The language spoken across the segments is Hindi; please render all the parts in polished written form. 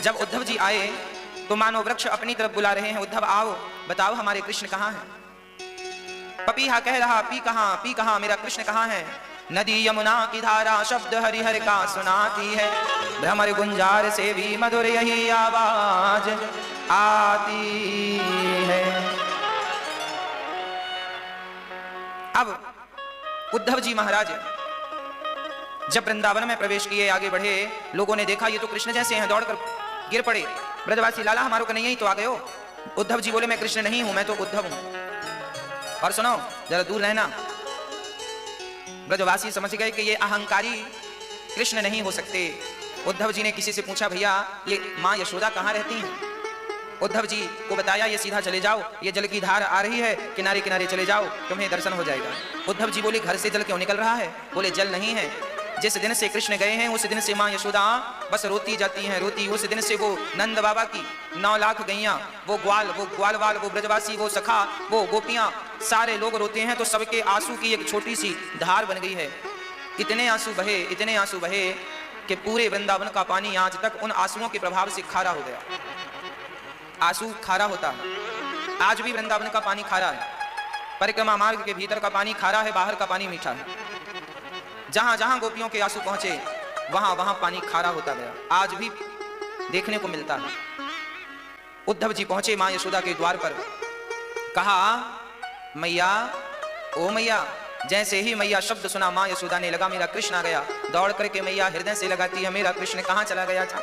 जब उद्धव जी आए तो मानो वृक्ष अपनी तरफ बुला रहे हैं, उद्धव आओ, बताओ हमारे कृष्ण कहाँ हैं। पपीहा कह रहा पी कहाँ, मेरा कृष्ण कहाँ है। नदी यमुना की धारा शब्द हरिहर का सुनाती है, भ्रमर गुंजार से भी मधुर यही आवाज आती है। अब उद्धव जी महाराज जब वृंदावन में प्रवेश किए, आगे बढ़े, लोगों ने देखा ये तो कृष्ण जैसे हैं, दौड़कर गिर पड़े। ब्रजवासी लाला हमारो कन्हैया ही तो आ गए हो। उद्धव जी बोले मैं कृष्ण नहीं हूं, मैं तो उद्धव हूं। और सुनो जरा दूर रहना। ब्रजवासी समझ गए कि ये अहंकारी कृष्ण नहीं हो सकते। उद्धव जी ने किसी से पूछा भैया ये माँ यशोदा कहाँ रहती हैं। उद्धव जी को बताया ये सीधा चले जाओ, ये जल की धार आ रही है, किनारे किनारे चले जाओ, तुम्हें दर्शन हो जाएगा। उद्धव जी बोले घर से जल क्यों निकल रहा है। बोले जल नहीं है, जिस दिन से कृष्ण गए हैं उस दिन से माँ यशोदा बस रोती जाती हैं, रोती। उस दिन से वो नंद बाबा की 9 लाख गैया, वो ग्वालवाल, वो ब्रजवासी, वो सखा, वो गोपियां, सारे लोग रोते हैं। तो सबके आंसू की एक छोटी सी धार बन गई है। इतने आंसू बहे कि पूरे वृंदावन का पानी आज तक उन आंसुओं के प्रभाव से खारा हो गया। आंसू खारा होता है, आज भी वृंदावन का पानी खारा है। परिक्रमा मार्ग के भीतर का पानी खारा है, बाहर का पानी मीठा है। जहां जहां गोपियों के आंसू पहुंचे वहां वहां पानी खारा होता गया, आज भी देखने को मिलता है। उद्धव जी पहुंचे मां यशोदा के द्वार पर, कहा मैया, ओ मैया। जैसे ही मैया शब्द सुना मां यशोदा ने लगा मेरा कृष्ण आ गया। दौड़ करके मैया हृदय से लगाती है, मेरा कृष्ण कहां चला गया था।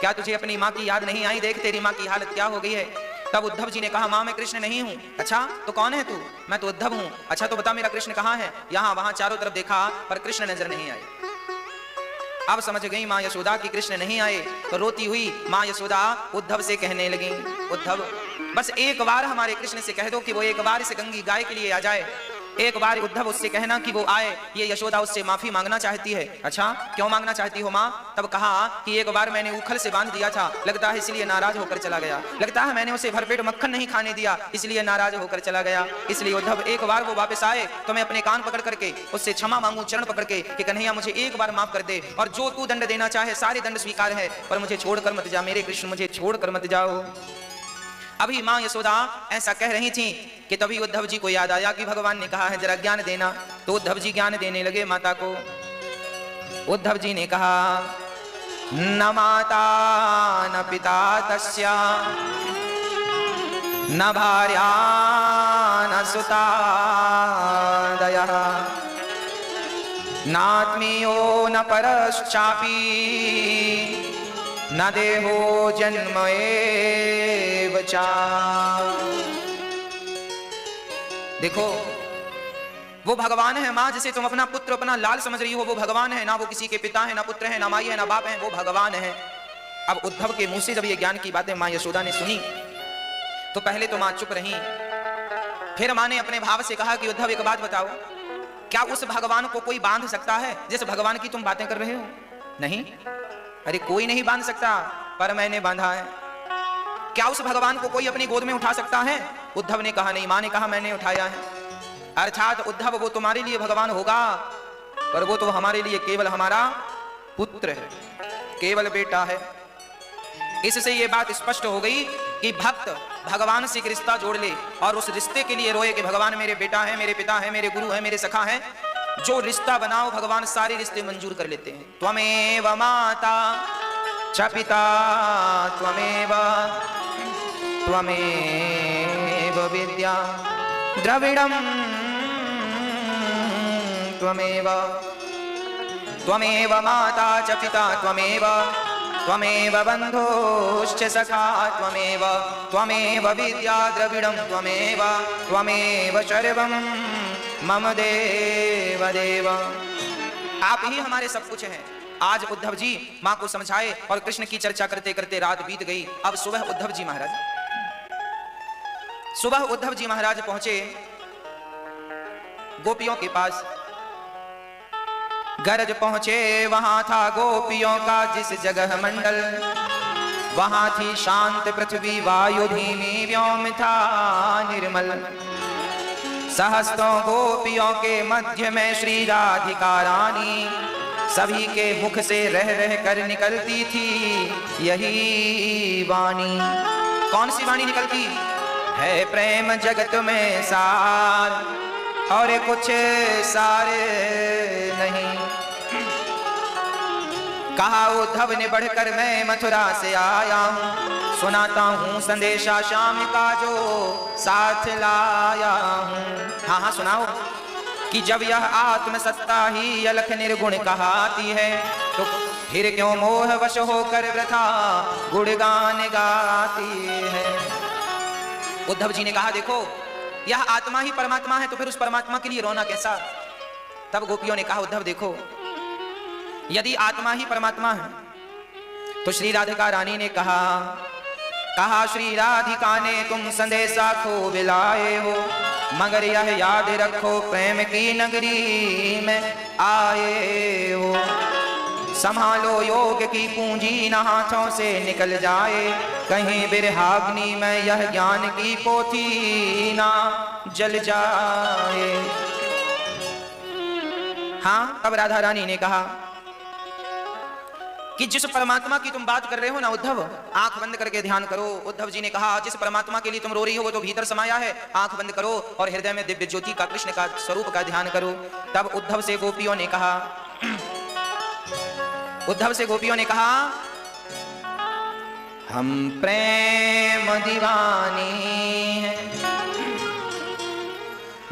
क्या तुझे अपनी माँ की याद नहीं आई, देख तेरी माँ की हालत क्या हो गई है। तब उद्धव जी ने कहा माँ मैं कृष्ण नहीं हूँ। अच्छा तो कौन है तू। मैं तो उद्धव हूँ। अच्छा तो बता मेरा कृष्ण कहाँ है। यहाँ वहां चारों तरफ देखा पर कृष्ण नजर नहीं आए। अब समझ गई माँ यशोदा की कृष्ण नहीं आए, तो रोती हुई माँ यशोदा उद्धव से कहने लगी, उद्धव बस एक बार हमारे कृष्ण से कह दो कि वो एक बार इस गंगी गाय के लिए आ जाए। एक बार उद्धव उससे कहना कि वो आए। ये यशोदा उससे माफी मांगना चाहती है। अच्छा क्यों मांगना चाहती हो माँ। तब कहा कि एक बार मैंने उखल से बांध दिया था, लगता है इसलिए नाराज होकर चला गया। लगता है मैंने उसे भरपेट मक्खन नहीं खाने दिया, इसलिए नाराज होकर चला गया। इसलिए उद्धव एक बार वो वापस आए तो मैं अपने कान पकड़ करके उससे क्षमा मांगू, चरण पकड़ के कि कन्हैया मुझे एक बार माफ कर दे, और जो तू दंड देना चाहे सारे दंड स्वीकार है, पर मुझे छोड़कर मत जा, मेरे कृष्ण मुझे छोड़कर मत जाओ। अभी मां यशोदा ऐसा कह रही थी कि तभी उद्धव जी को याद आया कि भगवान ने कहा है जरा ज्ञान देना। तो उद्धव जी ज्ञान देने लगे माता को। उद्धव जी ने कहा न माता न पिता तस्या न भार्या न सुता दयः नात्मीयो न परश्चापि न देहो जन्म एव चा। देखो वो भगवान है माँ, जिसे तुम अपना पुत्र अपना लाल समझ रही हो, वो भगवान है। ना वो किसी के पिता है, ना पुत्र है, ना माई है, ना बाप है, वो भगवान है। अब उद्धव के मुंह से जब ये ज्ञान की बातें माँ यशोदा ने सुनी तो पहले तो माँ चुप रही, फिर माँ ने अपने भाव से कहा कि उद्धव एक बात बताओ, क्या उस भगवान को कोई बांध सकता है जिस भगवान की तुम बातें कर रहे हो। नहीं, अरे कोई नहीं बांध सकता, पर मैंने बांधा है। क्या उस भगवान को कोई अपनी गोद में उठा सकता है। उद्धव ने कहा नहीं। मां ने कहा मैंने उठाया है। अर्थात उद्धव वो तुम्हारे लिए भगवान होगा, पर वो तो हमारे लिए केवल हमारा पुत्र है, केवल बेटा है। इससे ये बात स्पष्ट हो गई कि भक्त भगवान से एक रिश्ता जोड़ ले और उस रिश्ते के लिए रोए कि भगवान मेरे बेटा है, मेरे पिता है, मेरे गुरु है, मेरे सखा है। जो रिश्ता बनाओ भगवान सारे रिश्ते मंजूर कर लेते हैं। त्वमेव माता च पिता त्वमेव विद्या द्रविड़ं त्वमेव माता च पिता त्वमेव बन्धुश्च सखा त्वमेव विद्या द्रविड़ं त्वमेव सर्वं मम देव देव। आप ही हमारे सब कुछ हैं। आज उद्धव जी मां को समझाए और कृष्ण की चर्चा करते करते रात बीत गई। अब सुबह उद्धव जी महाराज पहुंचे गोपियों के पास। गरज पहुंचे वहां था गोपियों का जिस जगह मंडल, वहां थी शांत पृथ्वी वायु धीमी व्योम था निर्मल। सहस्त्रों गोपियों के मध्य में श्री राधिका रानी, सभी के मुख से रह रह कर निकलती थी यही वाणी। कौन सी वाणी निकलती है? प्रेम जगत में सार और कुछ सारे नहीं। कहा उद्धव ने बढ़कर मैं मथुरा से आया हूँ, सुनाता हूँ संदेशा श्याम का जो साथ लाया हूँ। हाँ हाँ सुनाओ कि जब यह आत्मसत्ता ही अलख निर्गुण कहाती है, तो फिर क्यों मोह वश होकर वृथा गुणगान गाती है। उद्धव जी ने कहा देखो यह आत्मा ही परमात्मा है, तो फिर उस परमात्मा के लिए रोना कैसा। तब गोपियों ने कहा उद्धव देखो यदि आत्मा ही परमात्मा है तो श्री राधिका रानी ने कहा श्री राधिका ने तुम संदेशा खो बिलाए हो, मगर यह याद रखो प्रेम की नगरी में आए हो। संभालो योग की पूंजी न हाथों से निकल जाए, कहीं बिरहाग्नि में यह ज्ञान की पोथी ना जल जाए। हाँ तब राधा रानी ने कहा कि जिस परमात्मा की तुम बात कर रहे हो ना उद्धव, आंख बंद करके ध्यान करो। उद्धव जी ने कहा जिस परमात्मा के लिए तुम रो रही हो वो तो भीतर समाया है, आंख बंद करो और हृदय में दिव्य ज्योति का कृष्ण का स्वरूप का ध्यान करो। तब उद्धव से गोपियों ने कहा हम प्रेम दीवानी हैं,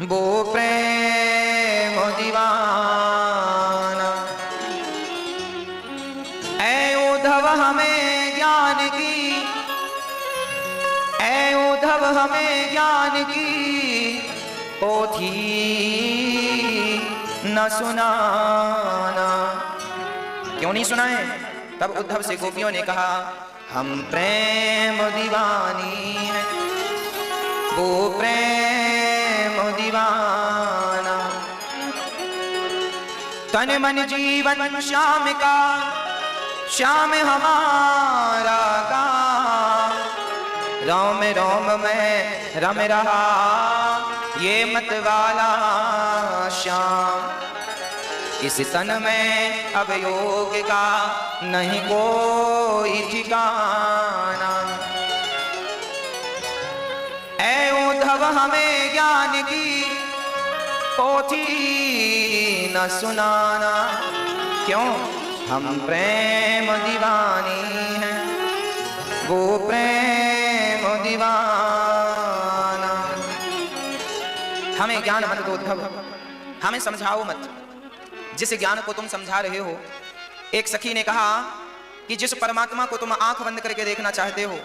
वो प्रेम दीवाना। ऐ उद्धव हमें ज्ञान की, ऐ उद्धव हमें ज्ञान की पोथी न सुनाना। क्यों नहीं सुनाए? तब उद्धव से गोपियों ने कहा हम प्रेम दीवानी हैं, वो प्रेम दीवाना। तन मन जीवन श्याम का, श्याम हमारा का, रोम रोम में रम रहा ये मत वाला श्याम। इस तन में अब योग का नहीं कोई ठिकाना। ऐ उद्धव हमें ज्ञान की पोथी न सुनाना। क्यों? हम प्रेम दीवानी हैं, वो प्रेम दीवाना। हमें ज्ञान मत दो उद्धव, हमें समझाओ मत। जिस ज्ञान को तुम समझा रहे हो, एक सखी ने कहा कि जिस परमात्मा को तुम आंख बंद करके देखना चाहते हो,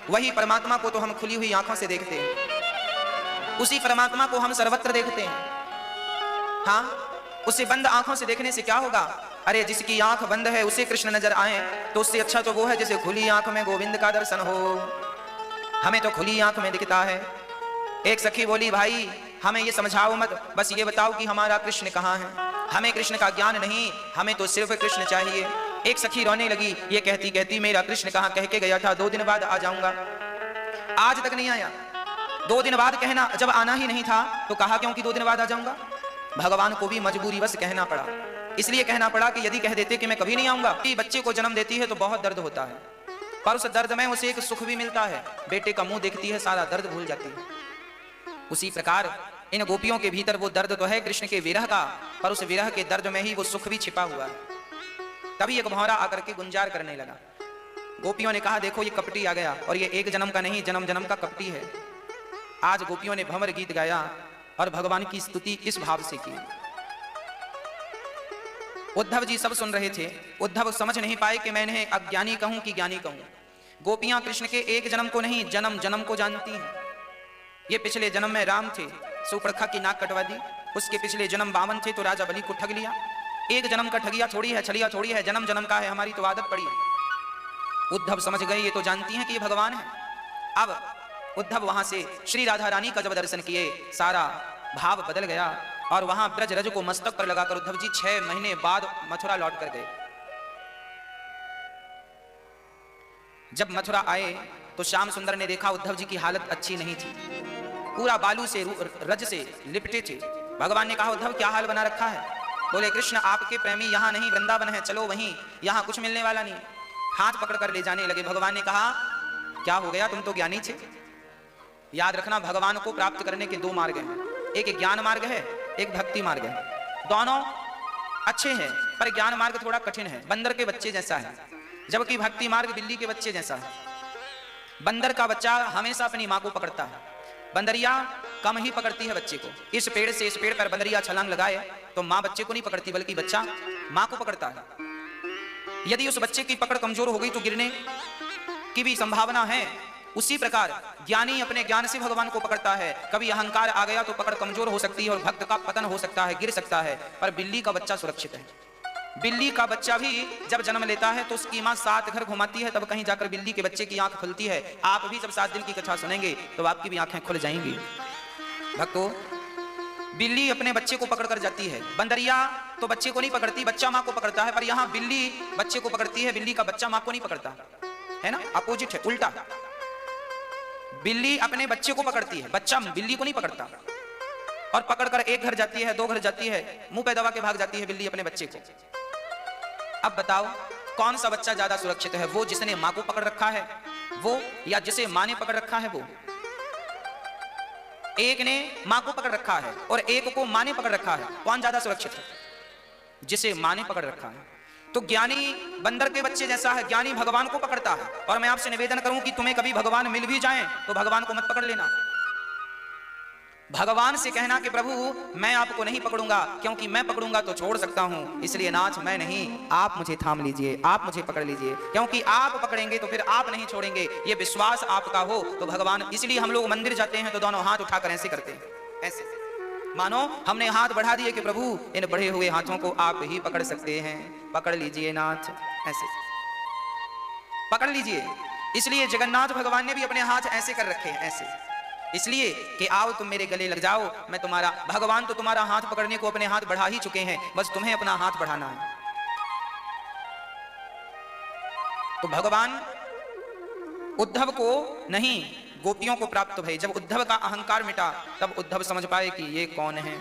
वही परमात्मा को तो हम खुली हुई आंखों से देखते हैं, उसी परमात्मा को हम सर्वत्र देखते हैं। हाँ, उसे बंद आंखों से देखने से क्या होगा? अरे जिसकी आंख बंद है उसे कृष्ण नजर आए तो उससे अच्छा तो वो है जिसे खुली आंख में गोविंद का दर्शन हो। हमें तो खुली आंख में दिखता है। एक सखी बोली भाई हमें ये समझाओ मत, बस ये बताओ कि हमारा कृष्ण कहाँ है। हमें कृष्ण का ज्ञान नहीं, हमें तो सिर्फ कृष्ण चाहिए। एक सखी रोने लगी, ये कहती कहती मेरा कृष्ण कहाँ, कह के गया था 2 दिन बाद आ जाऊंगा, आज तक नहीं आया। 2 दिन बाद कहना, जब आना ही नहीं था तो कहा क्यों कि 2 दिन बाद आ जाऊंगा। भगवान को भी मजबूरी बस कहना पड़ा। इसलिए कहना पड़ा कि यदि कह देते कि मैं कभी नहीं आऊंगा। कि बच्चे को जन्म देती है तो बहुत दर्द होता है, पर उस दर्द में उसे एक सुख भी मिलता है। बेटे का मुंह देखती है, सारा दर्द भूल जाती है। उसी प्रकार इन गोपियों के भीतर वो दर्द तो है कृष्ण के विरह का, पर उस विरह के दर्द में ही वो सुख भी छिपा हुआ है। तभी एक भौरा आकर के गुंजार करने लगा। गोपियों ने कहा देखो ये कपटी आ गया, और ये एक जन्म का नहीं जन्म जन्म का कपटी है। आज गोपियों ने भंवर गीत गाया और भगवान की स्तुति इस भाव से की। उद्धव जी सब सुन रहे थे। उद्धव समझ नहीं पाए कि मैं इन्हें अज्ञानी कहूं कि ज्ञानी कहूं। गोपियां कृष्ण के एक जन्म को नहीं जन्म जन्म को जानती हैं। ये पिछले जन्म में राम थे, सुपर्णखा की नाक कटवा दी। उसके पिछले जन्म बामन थे तो राजा बलि को ठग लिया। एक जन्म का ठगिया थोड़ी है, छलिया थोड़ी है, जन्म जन्म का है, हमारी तो आदत पड़ी है। उद्धव समझ गए ये तो जानती हैं कि ये भगवान है। अब उद्धव वहां से श्री राधा रानी का जब दर्शन किए, सारा भाव बदल गया और वहां ब्रज रज को मस्तक पर लगाकर उद्धव जी 6 महीने बाद मथुरा लौट कर गए। जब मथुरा आए तो श्याम सुंदर ने देखा उद्धव जी की हालत अच्छी नहीं थी, पूरा बालू से रज से लिपटे थे। भगवान ने कहा उद्धव क्या हाल बना रखा है? बोले कृष्ण आपके प्रेमी यहाँ नहीं वृंदावन है, चलो वहीं, यहाँ कुछ मिलने वाला नहीं। हाथ पकड़ कर ले जाने लगे। भगवान ने कहा क्या हो गया, तुम तो ज्ञानी थे। याद रखना भगवान को प्राप्त करने के दो मार्ग हैं, एक ज्ञान मार्ग है, एक भक्ति मार्ग है। दोनों अच्छे हैं पर ज्ञान मार्ग थोड़ा कठिन है, बंदर के बच्चे जैसा है, जबकि भक्ति मार्ग बिल्ली के बच्चे जैसा है। बंदर का बच्चा हमेशा अपनी माँ को पकड़ता है, बंदरिया कम ही पकड़ती है बच्चे को। इस पेड़ से इस पेड़ पर बंदरिया छलांग लगाए तो माँ बच्चे को नहीं पकड़ती बल्कि बच्चा माँ को पकड़ता है। यदि उस बच्चे की पकड़ कमजोर हो गई तो गिरने की भी संभावना है। उसी प्रकार ज्ञानी अपने ज्ञान से भगवान को पकड़ता है। कभी अहंकार आ गया तो पकड़ कमजोर हो सकती है और भक्त का पतन हो सकता है, गिर सकता है। पर बिल्ली का बच्चा सुरक्षित है। बिल्ली का बच्चा भी जब जन्म लेता है तो उसकी मां 7 घर घुमाती है, तब कहीं जाकर बिल्ली के बच्चे की आंख खुलती है। आप भी जब 7 दिन की कथा सुनेंगे तो आपकी भी आंखें खुल जाएंगी। भक्तों, बिल्ली अपने बच्चे को पकड़ कर जाती है। बंदरिया तो बच्चे को नहीं पकड़ती, बच्चा मां को पकड़ता है। पर यहाँ बिल्ली बच्चे को पकड़ती है, बिल्ली का बच्चा मां को नहीं पकड़ता है ना, अपोजिट है, उल्टा। बिल्ली अपने बच्चे को पकड़ती है, बच्चा बिल्ली को नहीं पकड़ता। और पकड़कर एक घर जाती है, 2 घर जाती है, मुंह पे दबा के भाग जाती है बिल्ली अपने बच्चे को। अब बताओ कौन सा बच्चा ज्यादा सुरक्षित है, वो जिसने मां को पकड़ रखा है वो, या जिसे मां ने पकड़ रखा है वो? एक ने मां को पकड़ रखा है और एक को मां ने पकड़ रखा है, कौन ज्यादा सुरक्षित है? जिसे मां ने पकड़ रखा है। तो ज्ञानी बंदर के बच्चे जैसा है, ज्ञानी भगवान को पकड़ता है। और मैं आपसे निवेदन करूं कि तुम्हें कभी भगवान मिल भी जाएं तो भगवान को मत पकड़ लेना। भगवान से कहना कि प्रभु मैं आपको नहीं पकड़ूंगा, क्योंकि मैं पकड़ूंगा तो छोड़ सकता हूं, इसलिए नाथ मैं नहीं, आप मुझे थाम लीजिए, आप मुझे पकड़ लीजिए, क्योंकि आप पकड़ेंगे तो फिर आप नहीं छोड़ेंगे। ये विश्वास आपका हो तो भगवान, इसलिए हम लोग मंदिर जाते हैं तो दोनों हाथ उठाकर ऐसे करते हैं, ऐसे मानो हमने हाथ बढ़ा दिए कि प्रभु इन बढ़े हुए हाथों को आप ही पकड़ सकते हैं, पकड़ लीजिए नाथ, ऐसे पकड़ लीजिए। इसलिए जगन्नाथ भगवान ने भी अपने हाथ ऐसे कर रखे हैं, ऐसे, इसलिए कि आओ तुम मेरे गले लग जाओ, मैं तुम्हारा, भगवान तो तुम्हारा हाथ पकड़ने को अपने हाथ बढ़ा ही चुके हैं, बस तुम्हें अपना हाथ बढ़ाना है। तो भगवान उद्धव को नहीं, गोपियों को प्राप्त भये। जब उद्धव का अहंकार मिटा तब उद्धव समझ पाए कि ये कौन है।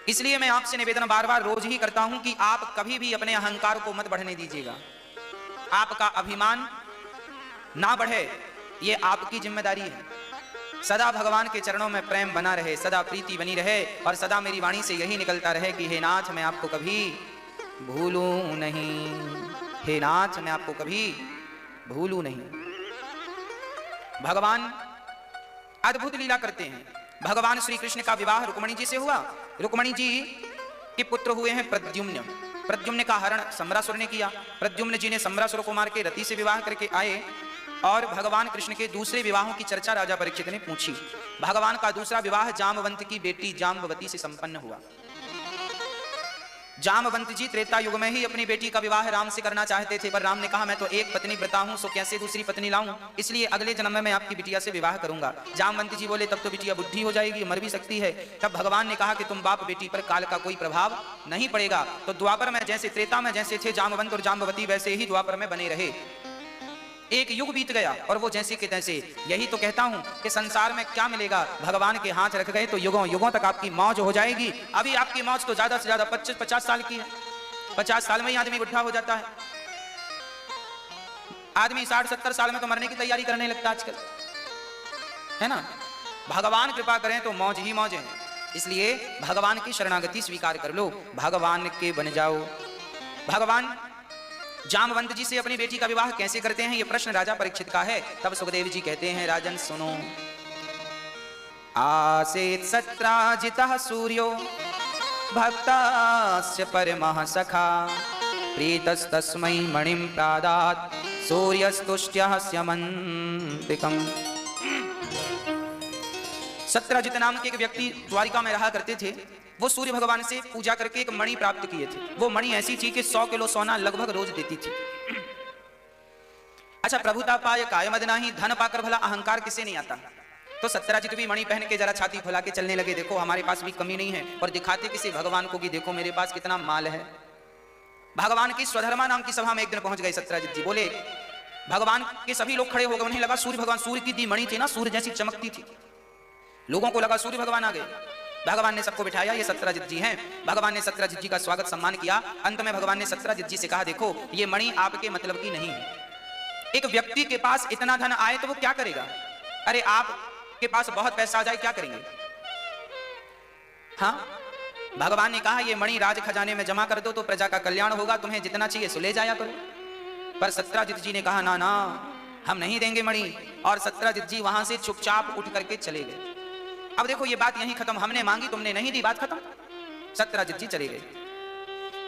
इसलिए मैं आपसे निवेदन बार बार रोज ही करता हूं कि आप कभी भी अपने अहंकार को मत बढ़ने दीजिएगा। आपका अभिमान ना बढ़े, ये आपकी जिम्मेदारी है। सदा भगवान के चरणों में प्रेम बना रहे, सदा प्रीति बनी रहे, और सदा मेरी वाणी से यही निकलता रहे कि हे नाथ मैं आपको कभी भूलूं नहीं, हे नाथ मैं आपको कभी भूलूं नहीं। भगवान अद्भुत लीला करते हैं। भगवान श्री कृष्ण का विवाह रुक्मणी जी से हुआ। रुक्मणी जी के पुत्र हुए हैं प्रद्युम्न। प्रद्युम्न का हरण सम्रासुर ने किया। प्रद्युम्न जी ने सम्रासुर को मार के रति से विवाह करके आए और भगवान कृष्ण के दूसरे विवाहों की चर्चा राजा परीक्षित ने पूछी। भगवान का दूसरा विवाह जामवंत की बेटी जाम्बवती से संपन्न हुआ। जामवंत जी त्रेता युग में ही अपनी बेटी का विवाह राम से करना चाहते थे, पर राम ने कहा मैं तो एक पत्नी व्रता हूं, सो कैसे दूसरी पत्नी लाऊं, इसलिए अगले जन्म में मैं आपकी बिटिया से विवाह करूंगा। जामवंत जी बोले तब तो बिटिया बुद्धि हो जाएगी, मर भी सकती है। तब भगवान ने कहा कि तुम बाप बेटी पर काल का कोई प्रभाव नहीं पड़ेगा। तो द्वापर में जैसे त्रेता में जैसे थे जामवंत और जाम्बवती, वैसे ही द्वापर में बने रहे। एक युग बीत गया और वो जैसे के तैसे। यही तो कहता हूं कि संसार में क्या मिलेगा, भगवान के हाथ रख गए तो युगों युगों तक आपकी मौज हो जाएगी। अभी आपकी मौज तो ज्यादा से ज्यादा 25-50 साल की है। 50 साल में ही आदमी बुढ़ा हो जाता है। आदमी 60-70 साल में तो मरने की तैयारी करने लगता है आजकल, है ना। भगवान कृपा करें तो मौज ही मौज है। इसलिए भगवान की शरणागति स्वीकार कर लो, भगवान के बन जाओ। भगवान जामवंत जी से अपनी बेटी का विवाह कैसे करते हैं, यह प्रश्न राजा परीक्षित का है। तब सुखदेव जी कहते हैं राजन सुनो। आसेत सत्राजितः सूर्यो भक्तास्य परमः सखा प्रीतस्तस्मै मणिं प्रादात् सूर्यस्तुष्ट्यः स्यमन्तिकम्। सत्राजित नाम के एक व्यक्ति द्वारिका में रहा करते थे। वो सूर्य भगवान से पूजा करके एक मणि प्राप्त किए थे। वो मणि ऐसी थी कि 100 किलो सोना लगभग रोज देती थी। अच्छा, प्रभुता पाय काय मद नाही, धन पाकर भला अहंकार किसे नहीं आता। तो सत्राजित भी मणि पहन के जरा छाती फुला के चलने लगे, देखो हमारे पास भी कमी नहीं है, और दिखाते किसी भगवान को कि देखो मेरे पास कितना माल है। भगवान की स्वधर्मा नाम की सभा में एक दिन पहुंच गए सत्राजित जी। बोले, भगवान के सभी लोग खड़े हो गए। उन्हें लगा सूर्य भगवान, सूर्य की दी मणि थी ना, सूर्य जैसी चमकती थी। लोगों को लगा सूर्य भगवान आ गए। भगवान ने सबको बिठाया, ये सत्यजित जी हैं। भगवान ने सत्यजित जी का स्वागत सम्मान किया। अंत में भगवान ने सत्यजित जी से कहा, देखो ये मणि आपके मतलब की नहीं है। एक व्यक्ति के पास इतना धन आए तो वो क्या करेगा? अरे आपके पास बहुत पैसा आ जाए क्या करेंगे? हाँ, भगवान ने कहा ये मणि राज खजाने में जमा कर दो तो प्रजा का कल्याण होगा, तुम्हें जितना चाहिए सो ले जाया करो। पर सत्यजित जी ने कहा ना ना, हम नहीं देंगे मणि। और सत्यजित जी वहां से चुपचाप उठ करके चले गए। अब देखो ये बात यहीं खत्म, हमने मांगी तुमने नहीं दी, बात खत्म। सत्यजित जी चले गए।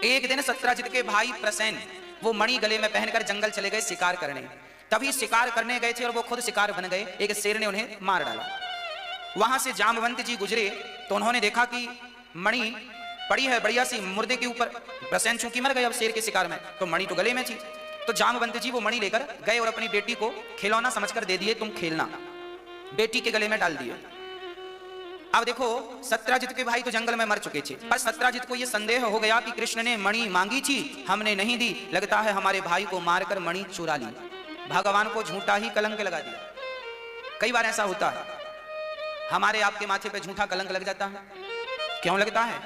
एक दिन सत्यजित के भाई प्रसेन वो मणि गले में पहनकर जंगल चले गए शिकार करने। तभी शिकार करने गए थे और वो खुद शिकार बन गए। एक शेर ने उन्हें मार डाला। वहां से जामवंत जी गुजरे तो उन्होंने देखा कि मणि पड़ी है बढ़िया सी मुर्दे के ऊपर। प्रसेन चूंकि मर गए अब शेर के शिकार में, तो मणि तो गले में थी। तो जामवंत जी वो मणि लेकर गए और अपनी बेटी को खिलौना समझकर दे दिए, तुम खेलना। बेटी के गले में डाल दिए। अब देखो सत्यजित के भाई तो जंगल में मर चुके थे, पर सत्यजित को यह संदेह हो गया कि कृष्ण ने मणि मांगी थी, हमने नहीं दी, लगता है हमारे भाई को मारकर मणि चुरा ली। भगवान को झूठा ही कलंक लगा दिया। कई बार ऐसा होता है, हमारे आपके माथे पे झूठा कलंक लग जाता है। क्यों लगता है?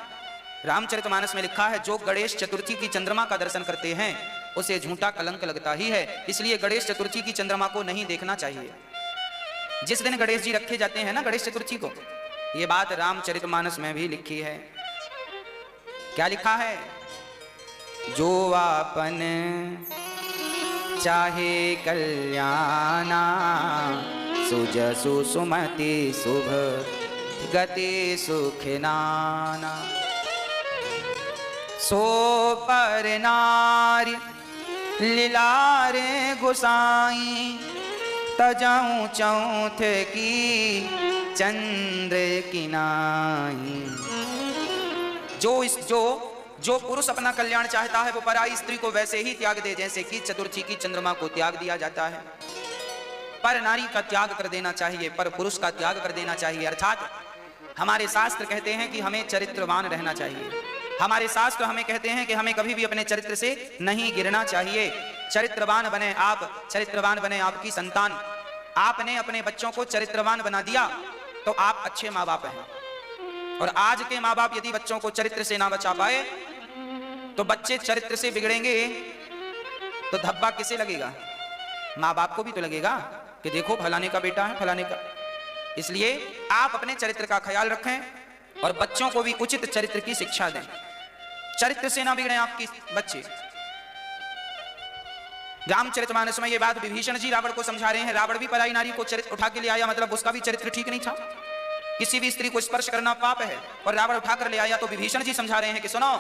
रामचरितमानस में लिखा है, जो गणेश चतुर्थी की चंद्रमा का दर्शन करते हैं उसे झूठा कलंक लगता ही है। इसलिए गणेश चतुर्थी की चंद्रमा को नहीं देखना चाहिए। जिस दिन गणेश जी रखे जाते हैं ना, गणेश चतुर्थी को, ये बात रामचरितमानस में भी लिखी है। क्या लिखा है? जो आपन चाहे कल्याणा, सुजसु सुमति शुभ गति सुखिनाना। सो पर नारी लीलारे गुसाई, तजाऊं चौथ की चंद्र की नाई। जो पुरुष अपना कल्याण चाहता है वो पराई स्त्री को वैसे ही त्याग दे जैसे कि चतुर्थी की चंद्रमा को त्याग दिया जाता है। पर नारी का त्याग कर देना चाहिए, पर पुरुष का त्याग कर देना चाहिए। अर्थात हमारे शास्त्र कहते हैं कि हमें चरित्रवान रहना चाहिए। हमारे शास्त्र हमें कहते हैं कि हमें कभी भी अपने चरित्र से नहीं गिरना चाहिए। चरित्रवान बने आप, चरित्रवान बने आपकी संतान। आपने अपने बच्चों को चरित्रवान बना दिया तो आप अच्छे माँ बाप हैं। और आज के माँ बाप यदि बच्चों को चरित्र से ना बचा पाए तो बच्चे चरित्र से बिगड़ेंगे तो धब्बा किसे लगेगा? माँ बाप को भी तो लगेगा कि देखो फलाने का बेटा है, फलाने का। इसलिए आप अपने चरित्र का ख्याल रखें और बच्चों को भी उचित चरित्र की शिक्षा दें। चरित्र से ना बिगड़े आपके बच्चे। रामचरितमानस में ये बात विभीषण जी रावण को समझा रहे हैं। रावण भी पराई नारी को चरित्र उठा के ले आया, मतलब उसका भी चरित्र ठीक नहीं था। किसी भी स्त्री को स्पर्श करना पाप है और रावण उठा कर ले आया। तो विभीषण जी समझा रहे हैं कि सुनो,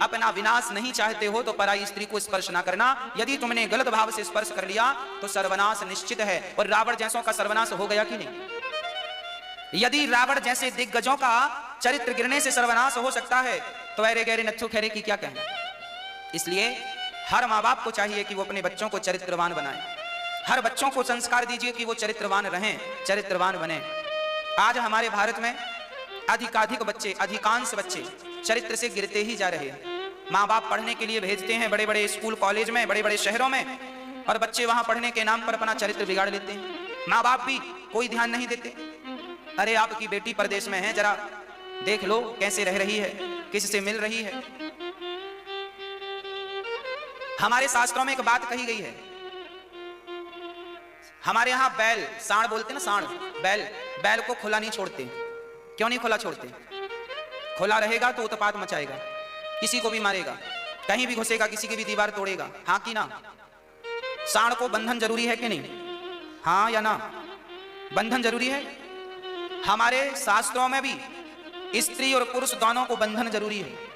अपना विनाश नहीं चाहते हो तो पराई स्त्री को स्पर्श ना करना। यदि तुमने गलत भाव से स्पर्श कर लिया तो सर्वनाश निश्चित है। और रावण जैसों का सर्वनाश हो गया कि नहीं? यदि रावण जैसे दिग्गजों का चरित्र गिरने से सर्वनाश हो सकता है तो अरे गहरे नत्थु खैरे की क्या कहें। इसलिए हर माँ बाप को चाहिए कि वो अपने बच्चों को चरित्रवान बनाएं। हर बच्चों को संस्कार दीजिए कि वो चरित्रवान रहें, चरित्रवान बने। आज हमारे भारत में अधिकाधिक बच्चे, अधिकांश बच्चे चरित्र से गिरते ही जा रहे हैं। माँ बाप पढ़ने के लिए भेजते हैं बड़े बड़े स्कूल कॉलेज में, बड़े बड़े शहरों में, और बच्चे वहां पढ़ने के नाम पर अपना चरित्र बिगाड़ लेते हैं। माँ बाप भी कोई ध्यान नहीं देते। अरे आपकी बेटी परदेश में है, जरा देख लो कैसे रह रही है, किससे मिल रही है। हमारे शास्त्रों में एक बात कही गई है। हमारे यहां बैल, सांड बोलते ना, सांड, बैल को खुला नहीं छोड़ते। क्यों नहीं खुला छोड़ते? खुला रहेगा तो उत्पात मचाएगा, किसी को भी मारेगा, कहीं भी घुसेगा, किसी की भी दीवार तोड़ेगा। हाँ कि ना? सांड को बंधन जरूरी है कि नहीं? हाँ या ना? बंधन जरूरी है। हमारे शास्त्रों में भी स्त्री और पुरुष दोनों को बंधन जरूरी है।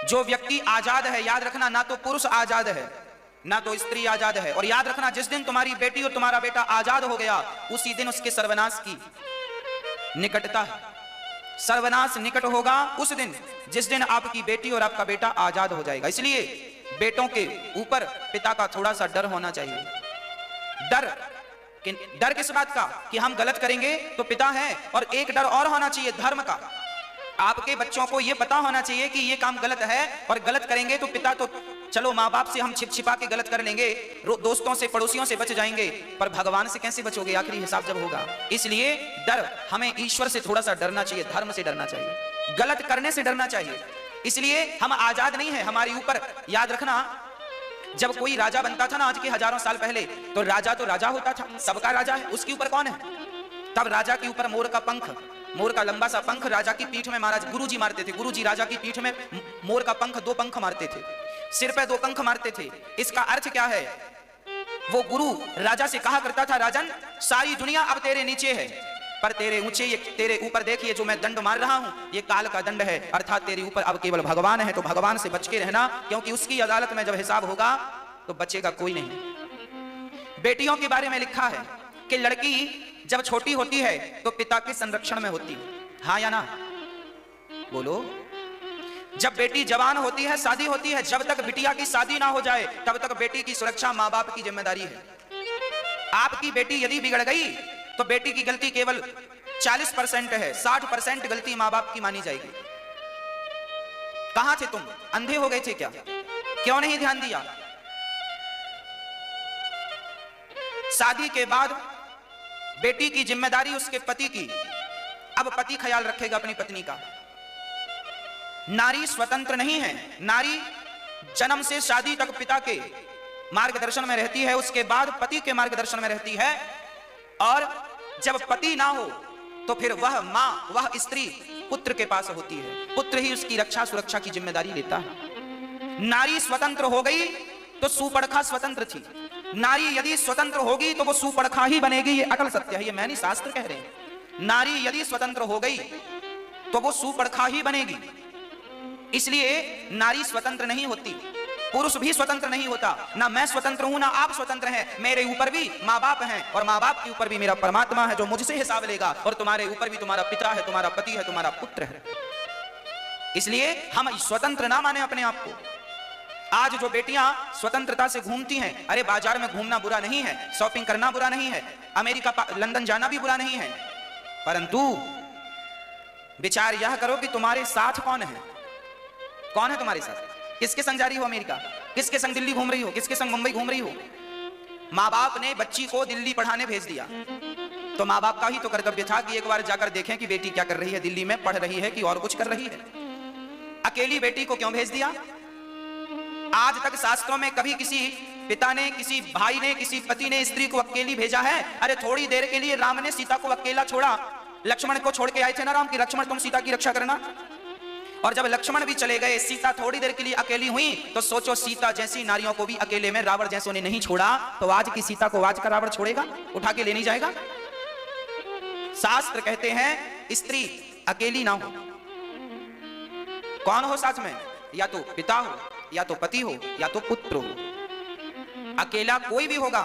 जो व्यक्ति आजाद है, याद रखना, ना तो पुरुष आजाद है ना तो स्त्री आजाद है। और याद रखना, जिस दिन तुम्हारी बेटी और तुम्हारा बेटा आजाद हो गया उसी दिन उसके सर्वनाश की निकटता है। सर्वनाश निकट होगा उस दिन जिस दिन आपकी बेटी और आपका बेटा आजाद हो जाएगा। इसलिए बेटों के ऊपर पिता का थोड़ा सा डर होना चाहिए। डर किस बात का? कि हम गलत करेंगे तो पिता है। और एक डर और होना चाहिए धर्म का। आपके बच्चों को यह पता होना चाहिए कि यह काम गलत है और गलत करेंगे तो पिता तो चलो माँ बाप से हम छिप छिपा के गलत कर लेंगे, दोस्तों से पड़ोसियों से बच जाएंगे, पर भगवान से कैसे बचोगे? आखिरी हिसाब जब होगा। इसलिए डर, हमें ईश्वर से थोड़ा सा डरना चाहिए, धर्म से डरना चाहिए, गलत करने से डरना चाहिए। इसलिए हम आजाद नहीं है, हमारे ऊपर याद रखना, जब कोई राजा बनता था ना आज के हजारों साल पहले, तो राजा होता था, सबका राजा है, उसके ऊपर कौन है? तब राजा के ऊपर मोर का पंख, मोर का लंबा सा पंख राजा की पीठ में महाराज गुरुजी मारते थे। गुरुजी राजा की पीठ में मोर का पंख, 2 पंख मारते थे, सिर पे 2 पंख मारते थे। इसका अर्थ क्या है? वो गुरु राजा से कहा करता था, राजन सारी दुनिया अब तेरे नीचे है, पर तेरे ऊंचे, ये तेरे ऊपर देखिए जो मैं दंड मार रहा हूं, ये काल का दंड है, अर्थात तेरे ऊपर अब केवल भगवान है, तो भगवान से बच के रहना, क्योंकि उसकी अदालत में जब हिसाब होगा तो बचेगा कोई नहीं। बेटियों के बारे में लिखा है कि लड़की जब छोटी होती है तो पिता के संरक्षण में होती है, हाँ या ना? बोलो। जब बेटी जवान होती है, शादी होती है, जब तक बिटिया की शादी ना हो जाए तब तक बेटी की सुरक्षा माँ बाप की जिम्मेदारी है। आपकी बेटी यदि बिगड़ गई तो बेटी की गलती केवल 40% है, 60% गलती माँ बाप की मानी जाएगी। कहां थे तुम? अंधे हो गए थे क्या? क्यों नहीं ध्यान दिया? शादी के बाद बेटी की जिम्मेदारी उसके पति की, अब पति ख्याल रखेगा अपनी पत्नी का। नारी स्वतंत्र नहीं है, नारी जन्म से शादी तक पिता के मार्गदर्शन में रहती है, उसके बाद पति के मार्गदर्शन में रहती है, और जब पति ना हो तो फिर वह मां, वह स्त्री पुत्र के पास होती है, पुत्र ही उसकी रक्षा सुरक्षा की जिम्मेदारी लेता है। नारी स्वतंत्र हो गई तो सुपड़खा स्वतंत्र थी, नारी यदि स्वतंत्र होगी तो वो सुपड़खा ही बनेगी, ये अकल सत्य है, ये मैं नहीं शास्त्र कह रहे हैं। नारी यदि स्वतंत्र हो गई तो वो सुपड़खा ही बनेगी। इसलिए नारी स्वतंत्र नहीं होती, पुरुष भी स्वतंत्र नहीं होता, ना मैं स्वतंत्र हूं ना आप स्वतंत्र हैं, मेरे ऊपर भी माँ बाप हैं, और माँ बाप के ऊपर भी मेरा परमात्मा है जो मुझसे हिसाब लेगा, और तुम्हारे ऊपर भी तुम्हारा पिता है, तुम्हारा पति है, तुम्हारा पुत्र है। इसलिए हम स्वतंत्र ना माने अपने आप को। आज जो बेटियां स्वतंत्रता से घूमती हैं, अरे बाजार में घूमना बुरा नहीं है, शॉपिंग करना बुरा नहीं है, अमेरिका लंदन जाना भी बुरा नहीं है, परंतु विचार यह करो कि तुम्हारे साथ कौन है? कौन है तुम्हारे साथ? किसके संग जा रही हो अमेरिका? किसके संग दिल्ली घूम रही हो? किसके संग मुंबई घूम रही हो? माँ बाप ने बच्ची को दिल्ली पढ़ाने भेज दिया, तो माँ बाप का ही तो कर्तव्य था कि एक बार जाकर देखें कि बेटी क्या कर रही है, दिल्ली में पढ़ रही है कि और कुछ कर रही है। अकेली बेटी को क्यों भेज दिया? आज तक शास्त्रों में कभी किसी पिता ने, किसी भाई ने, किसी पति ने स्त्री को अकेली भेजा है? अरे थोड़ी देर के लिए राम ने सीता को अकेला छोड़ा, लक्ष्मण को छोड़ के आए थे ना राम, की लक्ष्मण तुम सीता की रक्षा करना। और जब लक्ष्मण भी चले गए, सीता थोड़ी देर के लिए अकेली हुई, तो सोचो सीता जैसी नारियों को भी अकेले में रावण जैसों ने नहीं छोड़ा, तो आज की सीता को आज का रावण छोड़ेगा? उठा के ले नहीं जाएगा? शास्त्र कहते हैं स्त्री अकेली ना हो। कौन हो साथ में? या तो पिता हो, या तो पति हो, या तो पुत्र हो। अकेला कोई भी होगा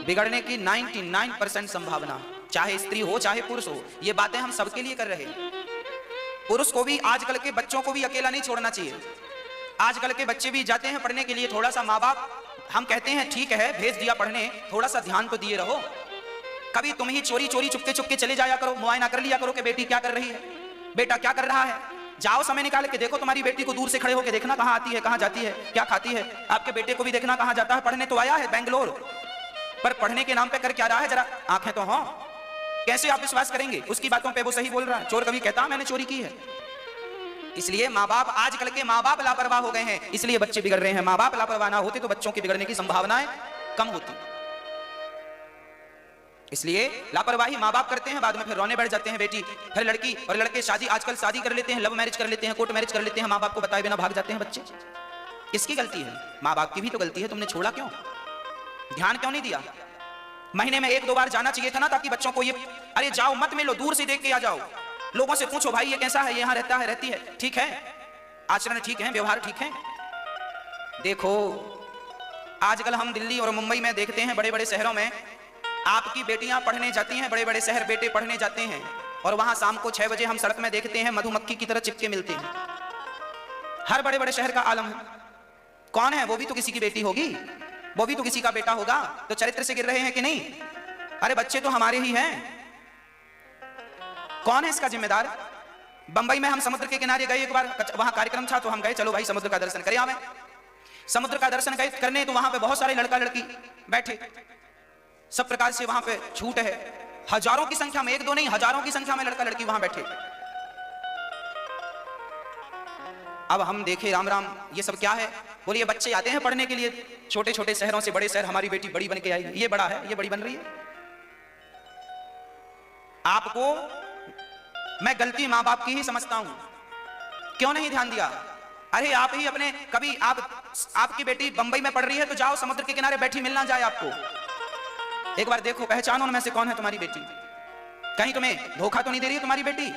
बिगड़ने की 99% संभावना, चाहे स्त्री हो चाहे पुरुष हो। ये बातें हम सबके लिए कर रहे हैं। पुरुष को भी, आजकल के बच्चों को भी अकेला नहीं छोड़ना चाहिए। आजकल के बच्चे भी जाते हैं पढ़ने के लिए, थोड़ा सा माँ बाप, हम कहते हैं ठीक है भेज दिया पढ़ने, थोड़ा सा ध्यान तो दिए रहो। कभी तुम ही चोरी चोरी चुपके चुपके चले जाया करो, मुआयना कर लिया करो कि बेटी क्या कर रही है, बेटा क्या कर रहा है। जाओ समय निकाल के देखो तुम्हारी बेटी को, दूर से खड़े होकर देखना कहाँ आती है, कहाँ जाती है, क्या खाती है। आपके बेटे को भी देखना कहाँ जाता है। पढ़ने तो आया है बेंगलोर, पर पढ़ने के नाम पे कर क्या रहा है? जरा आंखें तो हों। कैसे आप विश्वास करेंगे उसकी बातों पे? वो सही बोल रहा है। चोर कभी कहता मैंने चोरी की है? इसलिए माँ बाप, आजकल के माँ बाप लापरवाह हो गए हैं, इसलिए बच्चे बिगड़ रहे हैं। माँ बाप लापरवाह ना होते तो बच्चों की बिगड़ने की संभावनाएं कम होती। इसलिए लापरवाही माँ बाप करते हैं, बाद में फिर रोने बैठ जाते हैं बेटी, फिर लड़की और लड़के शादी, आजकल शादी कर लेते हैं, लव मैरिज कर लेते हैं, कोर्ट मैरिज कर लेते हैं, माँ बाप को बताए बिना भाग जाते हैं बच्चे। किसकी गलती है? माँ बाप की भी तो गलती है। तुमने छोड़ा क्यों? ध्यान क्यों नहीं दिया? महीने में 1-2 बार जाना चाहिए था ना, ताकि बच्चों को ये, अरे जाओ मत मिलो, दूर से देख के आ जाओ, लोगों से पूछो भाई ये कैसा है, यहाँ रहता है, रहती है, ठीक है, आचरण ठीक है, व्यवहार ठीक है। देखो आजकल हम दिल्ली और मुंबई में देखते हैं, बड़े बड़े शहरों में आपकी बेटियां पढ़ने जाती हैं, बड़े बड़े शहर बेटे पढ़ने जाते हैं, और वहां शाम को 6 बजे हम सड़क में देखते हैं मधुमक्खी की तरह चिपके मिलते हैं। हर बड़े बड़े शहर का आलम है। कौन है? वो भी तो किसी की बेटी होगी, वो भी तो किसी का बेटा होगा। तो चरित्र से गिर रहे हैं कि नहीं? अरे बच्चे तो हमारे ही हैं। कौन है इसका जिम्मेदार? बंबई में हम समुद्र के किनारे गए एक बार, वहां कार्यक्रम था तो हम गए, चलो भाई समुद्र का दर्शन करें आवे। समुद्र का दर्शन करने तो वहां पे बहुत सारे लड़का लड़की बैठे, सब प्रकार से वहां पे छूट है, हजारों की संख्या में, एक दो नहीं हजारों की संख्या में लड़का लड़की वहां बैठे। अब हम देखे राम राम ये सब क्या है? बोलिए बच्चे आते हैं पढ़ने के लिए छोटे छोटे शहरों से बड़े शहर, हमारी बेटी बड़ी बन के आई, ये बड़ा है, ये बड़ी बन रही है। आपको मैं गलती मां बाप की ही समझता हूं, क्यों नहीं ध्यान दिया? अरे आप ही अपने, कभी आपकी बेटी बंबई में पढ़ रही है तो जाओ समुद्र के किनारे बैठी, मिलना जाए आपको, एक बार देखो, पहचानो उनमें से कौन है तुम्हारी बेटी, कहीं तुम्हें धोखा तो नहीं दे रही है तुम्हारी बेटी।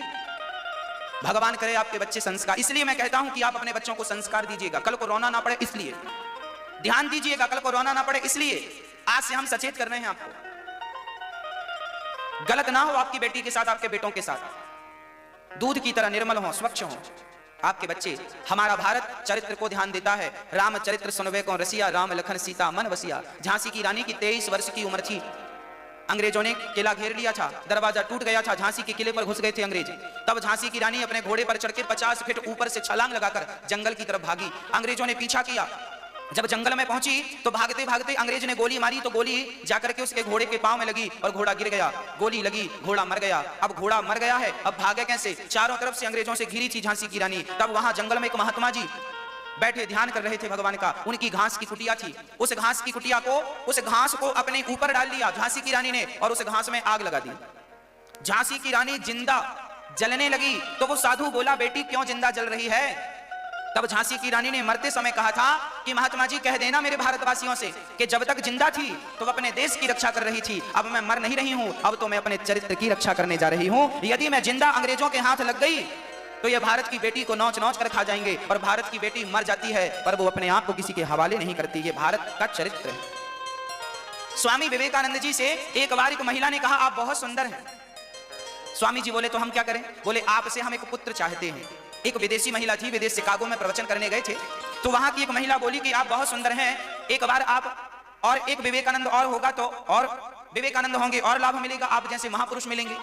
भगवान करे आपके बच्चे संस्कार, इसलिए मैं कहता हूं कि आप अपने बच्चों को संस्कार दीजिएगा, कल को रोना ना पड़े इसलिए ध्यान दीजिएगा, कल को रोना ना पड़े इसलिए आज से हम सचेत कर रहे हैं आपको। गलत ना हो आपकी बेटी के साथ, आपके बेटों के साथ, दूध की तरह निर्मल हो, स्वच्छ हो आपके बच्चे। हमारा भारत चरित्र को ध्यान देता है, राम चरित्र सुनवे को रसिया, राम लखन सीता मन वसिया। झांसी की रानी की 23 वर्ष की उम्र थी, अंग्रेजों ने किला घेर लिया था, दरवाजा टूट गया था, झांसी के किले पर घुस गए थे अंग्रेज। तब झांसी की रानी अपने घोड़े पर चढ़ के 50 फीट ऊपर से छलांग लगाकर जंगल की तरफ भागी। अंग्रेजों ने पीछा किया, जब जंगल में पहुंची तो भागते भागते अंग्रेज ने गोली मारी, तो गोली जाकर के उसके घोड़े के पांव में लगी और घोड़ा गिर गया, गोली लगी, घोड़ा मर गया। अब घोड़ा मर गया है, अब भागे कैसे? चारों तरफ से अंग्रेजों से घिरी थी झांसी की रानी। तब वहां जंगल में एक महात्मा जी बैठे ध्यान कर रहे थे भगवान का, उनकी घास की कुटिया थी, उस घास की कुटिया को, उस घास को अपने ऊपर डाल लिया झांसी की रानी ने और उस घास में आग लगा दी। झांसी की रानी जिंदा जलने लगी तो वो साधु बोला, बेटी क्यों जिंदा जल रही है? तब झांसी की रानी ने मरते समय कहा था कि महात्मा जी कह देना मेरे भारतवासियों से कि जब तक जिंदा थी तो वह अपने देश की रक्षा कर रही थी, अब मैं मर नहीं रही हूं, अब तो मैं अपने चरित्र की रक्षा करने जा रही हूं। यदि मैं जिंदा अंग्रेजों के हाथ लग गई तो ये भारत की बेटी को नौच नौच कर खा जाएंगे, और भारत की बेटी मर जाती है पर वो अपने आप को किसी के हवाले नहीं करती। ये भारत का चरित्र है। स्वामी विवेकानंद जी से एक बार एक महिला ने कहा, आप बहुत सुंदर हैं। स्वामी जी बोले, तो हम क्या करें? बोले, आपसे हम एक पुत्र चाहते हैं। एक विदेशी महिला थी, विदेश शिकागो में प्रवचन करने गए थे, तो वहां की एक महिला बोली कि आप बहुत सुंदर हैं, एक बार आप और एक विवेकानंद और होगा तो और विवेकानंद होंगे और लाभ मिलेगा, आप जैसे महापुरुष मिलेंगे,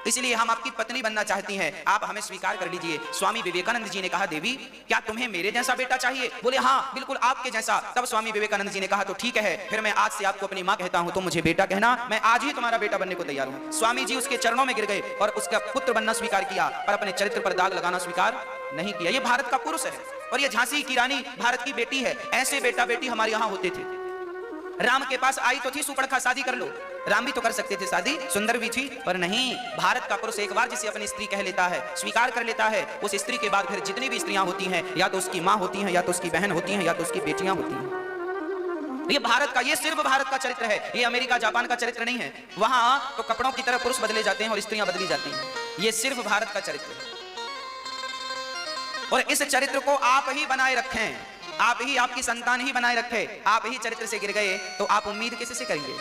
इसलिए हम आपकी पत्नी बनना चाहती हैं, आप हमें स्वीकार कर लीजिए। स्वामी विवेकानंद जी ने कहा, देवी क्या तुम्हें मेरे जैसा बेटा चाहिए? बोले हाँ बिल्कुल आपके जैसा। तब स्वामी विवेकानंद जी ने कहा, तो ठीक है, फिर मैं आज से आपको अपनी माँ कहता हूँ, तुम मुझे बेटा कहना, मैं आज ही तुम्हारा बेटा बनने को तैयार हूँ। स्वामी जी उसके चरणों में गिर गए और उसका पुत्र बनना स्वीकार किया, पर अपने चरित्र पर दाग लगाना स्वीकार नहीं किया। ये भारत का पुरुष है और ये झांसी की रानी भारत की बेटी है। ऐसे बेटा बेटी हमारे यहाँ होते थे। राम के पास आई तो थी सुपड़खा, शादी कर लो, राम भी तो कर सकते थे शादी, सुंदर भी थी, पर नहीं। भारत का पुरुष एक बार जिसे अपनी स्त्री कह लेता है, स्वीकार कर लेता है, उस स्त्री के बाद फिर जितनी भी स्त्रियां होती हैं, या तो उसकी माँ होती हैं, या तो उसकी बहन होती हैं, या तो उसकी बेटियां होती हैं। ये भारत का, ये सिर्फ भारत का चरित्र है, ये अमेरिका जापान का चरित्र नहीं है। वहां तो कपड़ों की तरह पुरुष बदले जाते हैं और स्त्रियां बदली जाती हैं। ये सिर्फ भारत का चरित्र है और इस चरित्र को आप ही बनाए रखें, आप ही, आपकी संतान ही बनाए रखे। आप ही चरित्र से गिर गए तो आप उम्मीद किससे करेंगे?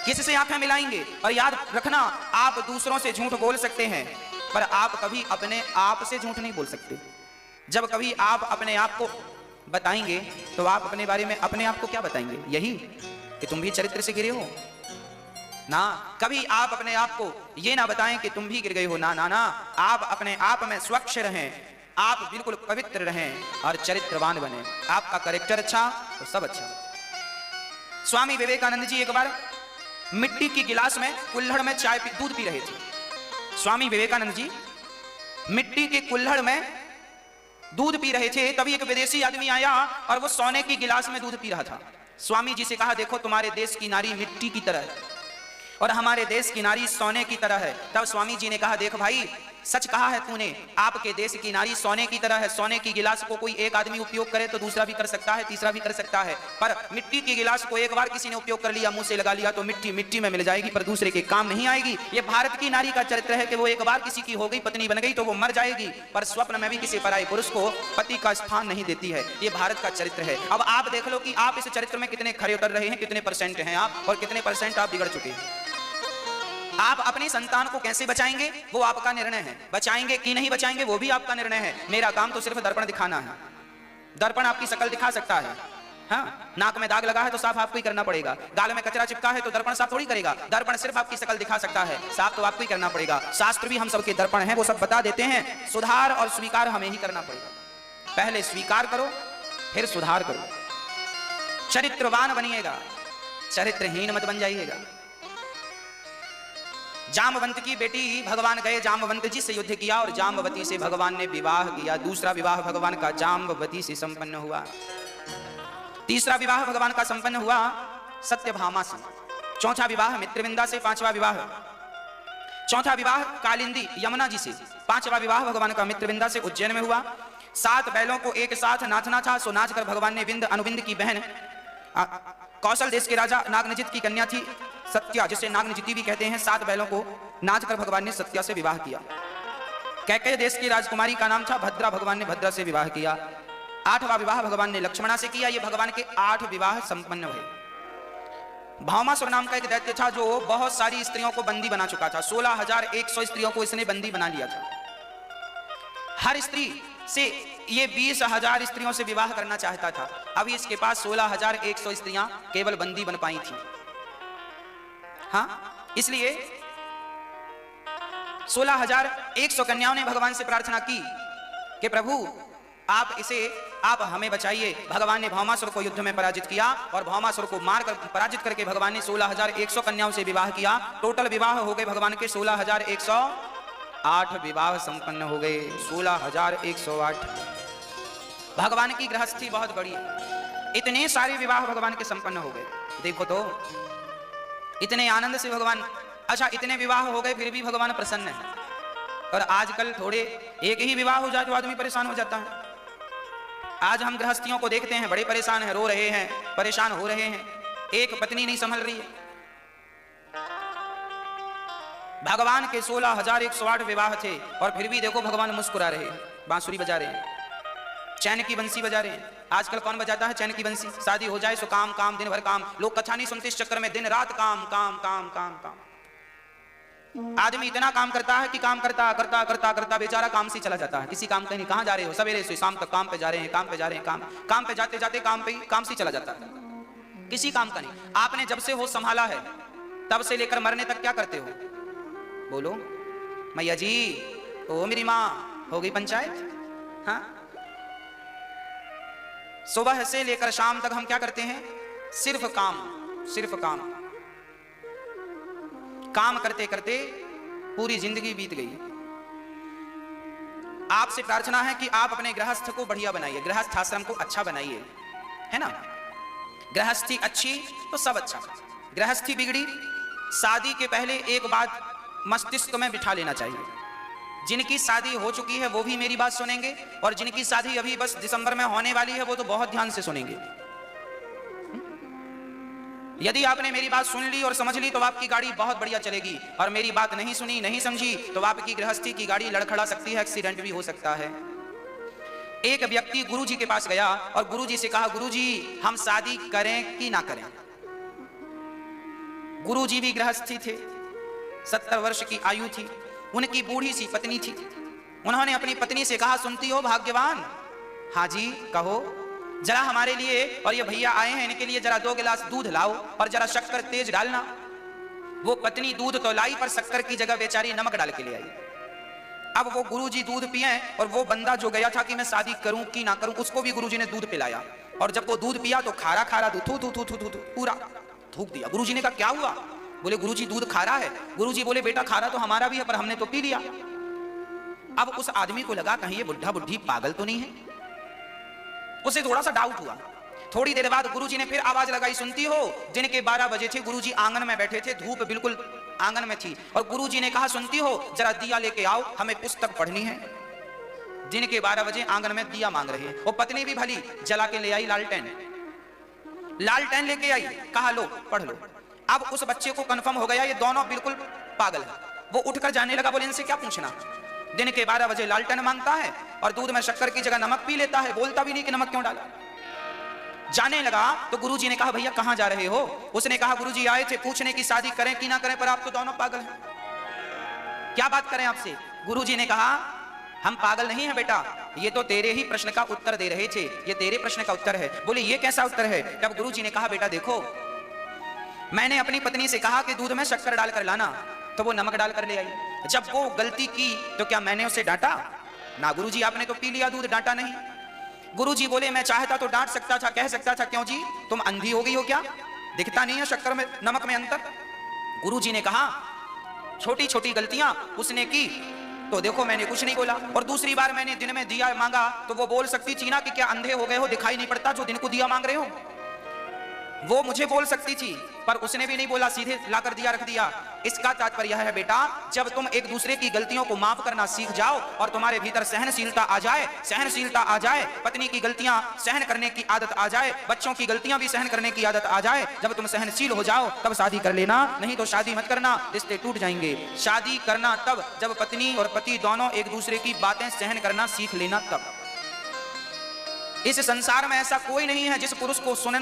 किससे आंखें मिलाएंगे? और याद रखना, आप दूसरों से झूठ बोल सकते हैं पर आप कभी अपने आप से झूठ नहीं बोल सकते। जब कभी आप अपने आप को बताएंगे तो आप अपने बारे में अपने आप को क्या बताएंगे? यही कि तुम भी चरित्र से गिरे हो ना। कभी आप अपने आप को ये ना बताएं कि तुम भी गिर गए हो ना, ना, ना। आप अपने आप में स्वच्छ रहें, आप बिल्कुल पवित्र रहें और चरित्रवान बने। आपका कैरेक्टर अच्छा तो सब अच्छा। स्वामी विवेकानंद जी एक बार मिट्टी की गिलास में कुल्हड़ में दूध पी रहे थे। स्वामी विवेकानंद जी मिट्टी के कुल्हड़ में दूध पी रहे थे, तभी एक विदेशी आदमी आया और वो सोने की गिलास में दूध पी रहा था। स्वामी जी से कहा, देखो तुम्हारे देश की नारी मिट्टी की तरह है और हमारे देश की नारी सोने की तरह है। तब स्वामी जी ने कहा, देख भाई सच कहा है तूने, आपके देश की नारी सोने की तरह है। सोने की गिलास को कोई एक आदमी उपयोग करे तो दूसरा भी कर सकता है, तीसरा भी कर सकता है, पर मिट्टी की गिलास को एक बार किसी ने उपयोग कर लिया, मुंह से लगा लिया तो मिट्टी मिट्टी में मिल जाएगी पर दूसरे के काम नहीं आएगी। ये भारत की नारी का चरित्र है कि वो एक बार किसी की हो गई, पत्नी बन गई तो वो मर जाएगी, पर स्वप्न में भी किसी पराये पुरुष को पति का स्थान नहीं देती है। ये भारत का चरित्र है। अब आप देख लो कि आप इस चरित्र में कितने खरे उतर रहे हैं, कितने परसेंट हैं आप और कितने परसेंट आप बिगड़ चुके हैं। आप अपनी संतान को कैसे बचाएंगे वो आपका निर्णय है, बचाएंगे कि नहीं बचाएंगे वो भी आपका निर्णय है। मेरा काम तो सिर्फ दर्पण दिखाना है। दर्पण आपकी शक्ल दिखा सकता है, हाँ, नाक में दाग लगा है तो साफ आपको ही करना पड़ेगा, गाल में कचरा चिपका है तो दर्पण साफ थोड़ी करेगा। दर्पण सिर्फ आपकी शक्ल दिखा सकता है, साफ तो आपको ही करना पड़ेगा। शास्त्र भी हम सबके दर्पण हैं, वो सब बता देते हैं। सुधार और स्वीकार हमें ही करना पड़ेगा। पहले स्वीकार करो फिर सुधार करो, चरित्रवान बनिएगा, चरित्रहीन मत बन जाइएगा। जामवंत की बेटी भगवान गए, जामवंत जी से युद्ध किया और जामवती से भगवान ने विवाह किया। दूसरा विवाह भगवान का जामवती से संपन्न हुआ। तीसरा विवाह भगवान का संपन्न हुआ सत्यभामा से। चौथा विवाह मित्रविंदा से। पांचवा विवाह, चौथा विवाह कालिंदी यमुना जी से। पांचवा विवाह भगवान का मित्रविंदा से उज्जैन में हुआ। 7 बैलों को एक साथ नाचना था, सो नाच कर भगवान ने विंद अनुविंद की बहन कौशल देश के राजा नागनजित की कन्या थी सत्या, जिसे नागनजिती भी कहते हैं, 7 बैलों को नाच कर भगवान ने सत्या से विवाह किया। कैकेय देश की राजकुमारी का नाम था भद्रा, भगवान ने भद्रा से विवाह किया। 8वां विवाह भगवान ने लक्ष्मणा से किया। ये भगवान के 8 विवाह संपन्न हुए। भामासुर नाम का एक दैत्य था जो बहुत सारी स्त्रियों को बंदी बना चुका था। 16,100 स्त्रियों को इसने बंदी बना लिया था। हर स्त्री से ये 20,000 स्त्रियों से विवाह करना चाहता था। अभी इसके पास 16,100 स्त्रियां केवल बंदी बन पाई थी। हाँ, इसलिए 16,100 कन्याओं ने भगवान से प्रार्थना की कि प्रभु आप हमें बचाइए। भगवान ने भामासुर को युद्ध में पराजित किया और भामासुर को मारकर पराजित करके भगवान ने 16,100 कन्याओं से विवाह किया। टोटल विवाह हो गए भगवान के 16,108 विवाह संपन्न हो गए। 16,108। भगवान की गृहस्थी बहुत बड़ी है। इतने सारे विवाह भगवान के संपन्न हो गए। देखो तो इतने आनंद से भगवान, अच्छा इतने विवाह हो गए फिर भी भगवान प्रसन्न है। और आजकल थोड़े एक ही विवाह हो जाए तो आदमी परेशान हो जाता है। आज हम गृहस्थियों को देखते हैं, बड़े परेशान हैं, रो रहे हैं, परेशान हो रहे हैं। एक पत्नी नहीं संभल रही है। भगवान के 16,108 विवाह थे और फिर भी देखो भगवान मुस्कुरा रहे हैं, बांसुरी बजा रहे हैं, चैन की बंसी बजा रहे हैं। आजकल कौन बजाता है चैन की बंसी? शादी हो जाए सो काम काम, दिन भर काम। लोग कथा नहीं सुनते, इस चक्कर में दिन रात काम काम काम काम काम। आदमी इतना काम करता है कि काम करता करता करता करता बेचारा काम से चला जाता है। किसी काम कहीं कहाँ जा रहे हो? सवेरे से शाम तक काम पे जा रहे हैं, काम पे जा रहे हैं, काम पे जाते जाते काम से चला जाता है। किसी काम का नहीं। आपने जब से होश संभाला है तब से लेकर मरने तक क्या करते हो? बोलो मैया जी, ओ मेरी माँ, हो गई पंचायत? हाँ, सुबह से लेकर शाम तक हम क्या करते हैं? सिर्फ काम, सिर्फ काम। काम करते करते पूरी जिंदगी बीत गई। आपसे प्रार्थना है कि आप अपने गृहस्थ को बढ़िया बनाइए, गृहस्थ आश्रम को अच्छा बनाइए, है ना? गृहस्थी अच्छी तो सब अच्छा। गृहस्थी बिगड़ी, शादी के पहले एक बात मस्तिष्क में बिठा लेना चाहिए। जिनकी शादी हो चुकी है वो भी मेरी बात सुनेंगे और जिनकी शादी अभी बस दिसंबर में होने वाली है वो तो बहुत ध्यान से सुनेंगे। यदि आपने मेरी बात सुन ली और समझ ली तो आपकी गाड़ी बहुत बढ़िया चलेगी, और मेरी बात नहीं सुनी, नहीं समझी तो आपकी गृहस्थी की गाड़ी लड़खड़ा सकती है, एक्सीडेंट भी हो सकता है। एक व्यक्ति गुरुजी के पास गया और गुरुजी से कहा, गुरुजी हम शादी करें कि ना करें? गुरुजी भी गृहस्थी थे, 70 वर्ष की आयु थी, उनकी बूढ़ी सी पत्नी थी। उन्होंने अपनी पत्नी से कहा, सुनती हो भाग्यवान? हाँ जी कहो। जरा हमारे लिए, और ये भैया आए हैं इनके लिए जरा 2 गिलास दूध लाओ और जरा शक्कर तेज डालना। वो पत्नी दूध तो लाई पर शक्कर की जगह बेचारी नमक डाल के ले आई। अब वो गुरुजी दूध पिए और वो बंदा जो गया था कि मैं शादी करूं कि ना करूं, उसको भी गुरुजी ने दूध पिलाया। और जब वो दूध पिया तो खारा खारा दूध थू थू थू थू थू पूरा थूक दिया। गुरुजी ने कहा क्या हुआ? बोले गुरुजी दूध खारा है। गुरुजी बोले बेटा खारा तो हमारा भी है पर हमने तो पी लिया। अब उस आदमी को लगा कहीं ये बुढ़ा बुढ़ी पागल तो नहीं है, उसे थोड़ा सा डाउट हुआ। थोड़ी देर बाद गुरुजी ने फिर आवाज लगाई, सुनती हो? दिन के 12 बजे थे, गुरुजी आंगन में बैठे थे, धूप बिल्कुल आंगन में थी और गुरुजी ने कहा, सुनती हो जरा दिया लेके आओ, हमें पुस्तक पढ़नी है। दिन के 12 बजे आंगन में दिया मांग रहे हैं। वो पत्नी भी भली जला के ले आई लालटेन, लालटेन लेके आई, कहा लो पढ़ लो। अब उस बच्चे को कंफर्म हो गया ये दोनों बिल्कुल पागल है। वो उठकर जाने लगा, बोले इनसे क्या पूछना। दिन के 12 बजे लालटेन मांगता है और दूध में शक्कर की जगह नमक पी लेता है, बोलता भी नहीं कि नमक क्यों डाला। जाने लगा तो गुरुजी ने कहा, भैया कहां जा रहे हो? उसने कहा, गुरुजी आए थे पूछने की शादी करें कि ना करें, पर आप तो दोनों पागल हैं, क्या बात करें आपसे। गुरुजी ने कहा, हम पागल नहीं हैं बेटा, ये तो तेरे ही प्रश्न का उत्तर दे रहे थे, ये तेरे प्रश्न का उत्तर है। बोले ये कैसा उत्तर है? तब गुरुजी ने कहा, बेटा देखो मैंने अपनी पत्नी से कहा कि दूध में शक्कर डालकर लाना, तो वो नमक डालकर ले आई। जब वो गलती की तो क्या मैंने उसे डांटा? ना गुरुजी, आपने तो पी लिया दूध, डांटा नहीं। गुरुजी बोले मैं चाहता तो डांट सकता था, कह सकता था क्यों जी तुम अंधी हो गई हो क्या, दिखता नहीं है शक्कर में नमक में अंतर। गुरुजी ने कहा छोटी छोटी गलतियां उसने की तो देखो मैंने कुछ नहीं बोला, और दूसरी बार मैंने दिन में दिया मांगा तो वो बोल सकती थी ना कि क्या अंधे हो गए हो, दिखाई नहीं पड़ता जो दिन को दिया मांग रहे हो, वो मुझे बोल सकती थी, पर उसने भी नहीं बोला, सीधे लाकर दिया रख दिया। इसका तात्पर्य है बेटा जब तुम एक दूसरे की गलतियों को माफ करना सीख जाओ और तुम्हारे भीतर सहनशीलता आ जाए, सहनशीलता आ जाए, पत्नी की गलतियां सहन करने की आदत आ जाए, बच्चों की गलतियां भी सहन करने की आदत आ जाए, जब तुम सहनशील हो जाओ तब शादी कर लेना, नहीं तो शादी मत करना, रिश्ते टूट जाएंगे। शादी करना तब जब पत्नी और पति दोनों एक दूसरे की बातें सहन करना सीख लेना तब। इस संसार में ऐसा कोई नहीं है जिस पुरुष को सुनना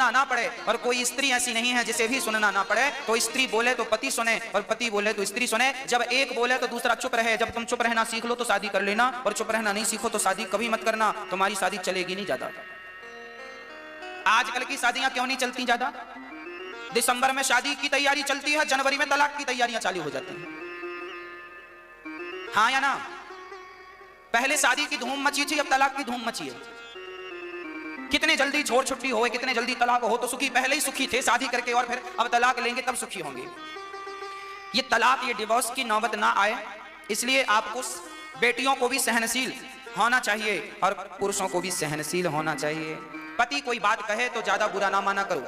ना पड़े, और कोई स्त्री ऐसी नहीं है जिसे भी सुनना ना पड़े। तो स्त्री बोले तो पति सुने और पति बोले तो स्त्री सुने, जब एक बोले तो दूसरा चुप रहे। जब तुम चुप रहना सीख लो तो शादी कर लेना, और चुप रहना नहीं सीखो तो शादी कभी मत करना, तुम्हारी शादी चलेगी नहीं ज्यादा। आजकल की शादियां क्यों नहीं चलती ज्यादा? दिसंबर में शादी की तैयारी चलती है, जनवरी में तलाक की तैयारियां चालू हो जाती है, हाँ या ना? पहले शादी की धूम मची थी, अब तलाक की धूम मची है। कितने जल्दी छोड़ छुट्टी हो, कितने जल्दी तलाक हो तो सुखी, पहले ही सुखी थे शादी करके और फिर अब तलाक लेंगे तब सुखी होंगे। ये तलाक, ये डिवोर्स की नौबत ना आए, इसलिए आपको बेटियों को भी सहनशील होना चाहिए और पुरुषों को भी सहनशील होना चाहिए। पति कोई बात कहे तो ज्यादा बुरा ना माना करो,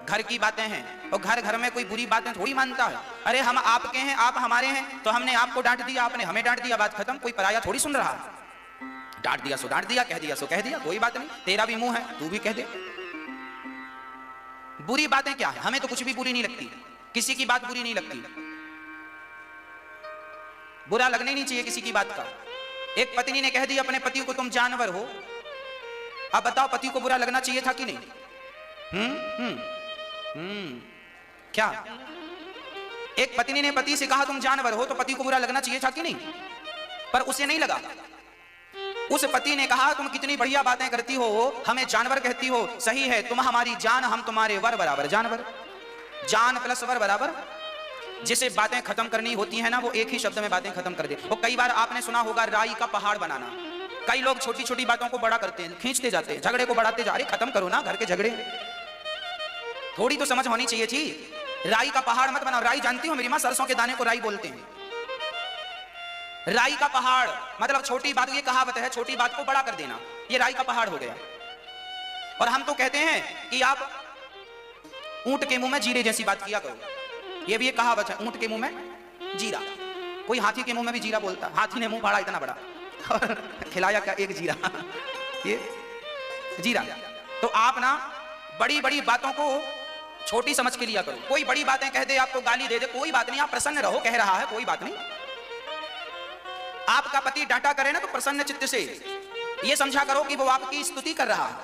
घर की बातें हैं और घर में कोई बुरी बातें थोड़ी मानता है। अरे हम आपके हैं, आप हमारे हैं, तो हमने आपको डांट दिया, आपने हमें डांट दिया, बात खत्म। कोई पराया थोड़ी सुन रहा है, डांट दिया सो डांट दिया, कह दिया सो कह दिया, कोई बात नहीं, तेरा भी मुंह है तू भी कह दे। बुरी बातें क्या है, हमें तो कुछ भी बुरी नहीं लगती, किसी की बात बुरी नहीं लगती, बुरा लगने नहीं चाहिए किसी की बात का। एक पत्नी ने कह दिया अपने पति को तुम जानवर हो, अब बताओ पति को बुरा लगना चाहिए था कि नहीं? क्या एक पत्नी ने पति से कहा तुम जानवर हो तो पति को बुरा लगना चाहिए था कि नहीं? पर उसे नहीं लगा। उस पति ने कहा तुम कितनी बढ़िया बातें करती हो, हमें जानवर कहती हो, सही है तुम हमारी जान, हम तुम्हारे वर बराबर जानवर, जान प्लस वर बराबर। जिसे बातें खत्म करनी होती है ना वो एक ही शब्द में बातें खत्म कर दे। और कई बार आपने सुना होगा राई का पहाड़ बनाना, कई लोग छोटी छोटी बातों को बड़ा करते हैं, खींचते जाते हैं, झगड़े को बढ़ाते जा रहे, खत्म करो ना घर के झगड़े, थोड़ी तो समझ होनी चाहिए थी। राई का पहाड़ मत बनाओ। राई जानती हो मेरी मां, सरसों के दाने को राई बोलते हैं। राई का पहाड़ मतलब छोटी बात, ये कहावत है छोटी बात को बड़ा कर देना, ये राई का पहाड़ हो गया। और हम तो कहते हैं कि आप ऊंट के मुंह में जीरे जैसी बात किया करो, ये भी एक कहावत है, ऊंट के मुंह में जीरा। कोई हाथी के मुंह में भी जीरा बोलता, हाथी ने मुंह फाड़ा इतना बड़ा और खिलाया क्या, एक जीरा, ये जीरा। तो आप ना बड़ी बड़ी बातों को छोटी समझ के लिया करो। कोई बड़ी बातें कह दे, आपको गाली दे दे, कोई बात नहीं, आप प्रसन्न रहो, कह रहा है कोई बात नहीं। आपका पति डांटा करे ना तो प्रसन्न चित्त से ये समझा करो कि वो आपकी स्तुति कर रहा है,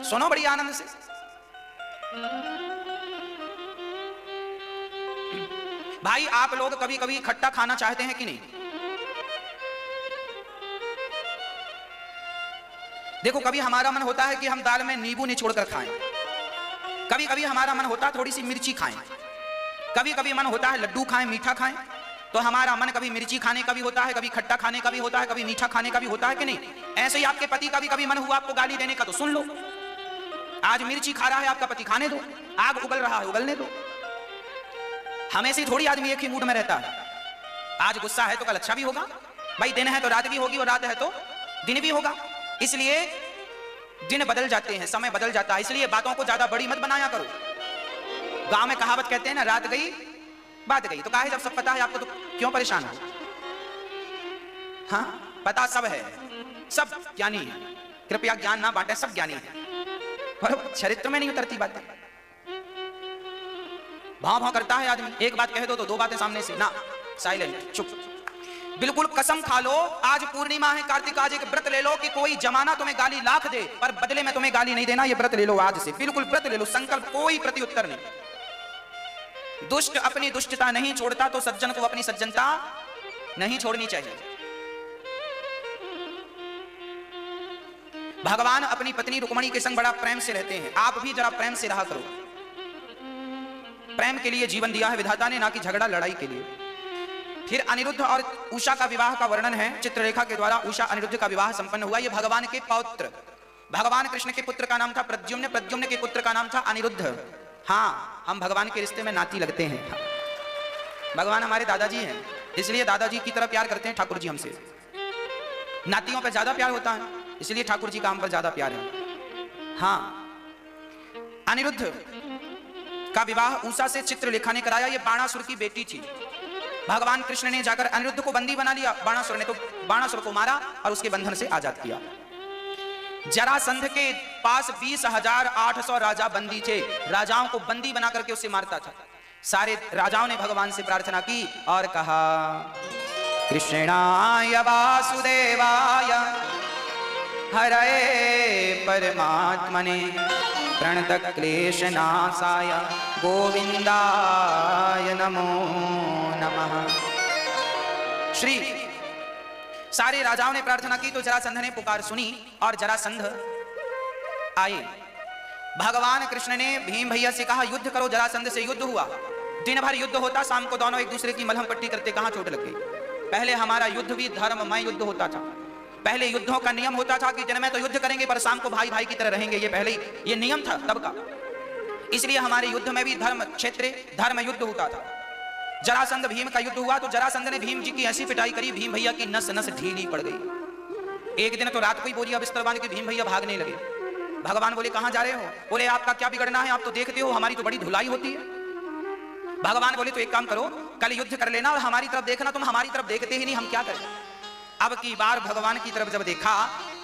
सुनो बड़ी आनंद से। भाई आप लोग कभी कभी खट्टा खाना चाहते हैं कि नहीं? देखो कभी हमारा मन होता है कि हम दाल में नींबू निचोड़ कर खाएं, कभी कभी हमारा मन होता है थोड़ी सी मिर्ची खाएं, कभी कभी मन होता है लड्डू खाएं, मीठा खाएं। तो हमारा मन कभी मिर्ची खाने का भी होता है, कभी खट्टा खाने का भी होता है, कभी मीठा खाने का भी होता है कि नहीं? ऐसे ही आपके पति का भी कभी मन हुआ आपको गाली देने का तो सुन लो, आज मिर्ची खा रहा है आपका पति, खाने दो, आग उगल रहा है उगलने दो। हमेशा ही थोड़ी आदमी एक ही मूड में रहता है, आज गुस्सा है तो कल अच्छा भी होगा, भाई दिन है तो रात भी होगी और रात है तो दिन भी होगा। इसलिए दिन बदल जाते हैं, समय बदल जाता है, इसलिए बातों को ज्यादा बड़ी मत बनाया करो। गांव में कहावत कहते हैं ना, रात गई बात गई। तो काहे जब सब पता है आपको तो क्यों परेशान हो? हाँ पता सब है, सब ज्ञानी है, कृपया ज्ञान ना बांटे, सब ज्ञानी है, पर चरित्र में नहीं उतरती बातें। भाव भाव करता है आदमी, एक बात कह दो तो दो बातें सामने से, ना साइलेंट, चुप। बिल्कुल कसम खा लो, आज पूर्णिमा है, कार्तिक, आज एक व्रत ले लो कि कोई जमाना तुम्हें गाली लाख दे पर बदले में तुम्हें गाली नहीं देना, ये व्रत ले लो आज से, बिल्कुल व्रत ले लो, संकल्प, कोई प्रति उत्तर नहीं। दुष्ट अपनी दुष्टता नहीं छोड़ता तो सज्जन को अपनी सज्जनता नहीं छोड़नी चाहिए। भगवान अपनी पत्नी रुक्मणी के संग बड़ा प्रेम से रहते हैं, आप भी जरा प्रेम से रहा करो। प्रेम के लिए जीवन दिया है विधाता ने, ना कि झगड़ा लड़ाई के लिए। फिर अनिरुद्ध और उषा का विवाह का वर्णन है चित्ररेखा के द्वारा। उषा अनिरुद्ध का विवाह संपन्न हुआ। ये भगवान के पौत्र, भगवान कृष्ण के पुत्र का नाम था प्रद्युम्न, प्रद्युम्न के पुत्र का नाम था अनिरुद्ध। हाँ, हम भगवान के रिश्ते में नाती लगते हैं। भगवान हमारे दादाजी हैं, इसलिए दादाजी की तरह प्यार करते हैं ठाकुर जी हमसे। नातियों पर ज्यादा प्यार होता है, इसलिए ठाकुर जी का हम पर ज्यादा प्यार है। हाँ, अनिरुद्ध का विवाह उषा से चित्रलेखा ने कराया। ये बाणासुर की बेटी थी। भगवान कृष्ण ने जाकर अनिरुद्ध को बंदी बना लिया। बाणासुर ने तो बाणासुर को मारा और उसके बंधन से आजाद किया। जरासंध के पास 20,800 राजा बंदी थे। राजाओं को बंदी बना करके उसे मारता था। सारे राजाओं ने भगवान से प्रार्थना की और कहा, कृष्णाय वासुदेवाय हरये परमात्मने प्रणत क्लेशनाशाय गोविंदाय नमो नमः। श्री सारे राजाओं ने प्रार्थना की तो जरासंध ने पुकार सुनी और जरासंध आए। भगवान कृष्ण ने भीम भैया से कहा, युद्ध करो। जरासंध से युद्ध हुआ। दिन भर युद्ध होता, शाम को दोनों एक दूसरे की मलहम पट्टी करते, कहां चोट लग गई। पहले हमारा युद्ध भी धर्ममय युद्ध होता था। पहले युद्धों का नियम होता था कि दिन में तो युद्ध करेंगे पर शाम को भाई भाई की तरह रहेंगे। ये पहले ये नियम था तब का। इसलिए हमारे युद्ध में भी धर्म क्षेत्र धर्म युद्ध होता था। जरासंध भीम का युद्ध हुआ तो जरासंध ने भीम जी की ऐसी पिटाई करी, भीम भैया की नस नस ढीली पड़ गई। एक दिन तो रात को ही बोरिया बिस्तर बांध के भीम भैया भागने लगे। भगवान बोले, कहां जा रहे हो? बोले, आपका क्या बिगड़ना है, आप तो देखते हो हमारी तो बड़ी धुलाई होती है। भगवान बोले, तो एक काम करो, कल युद्ध कर लेना और हमारी तरफ देखना। तुम हमारी तरफ देखते ही नहीं, हम क्या करें। अब की बार भगवान की तरफ जब देखा,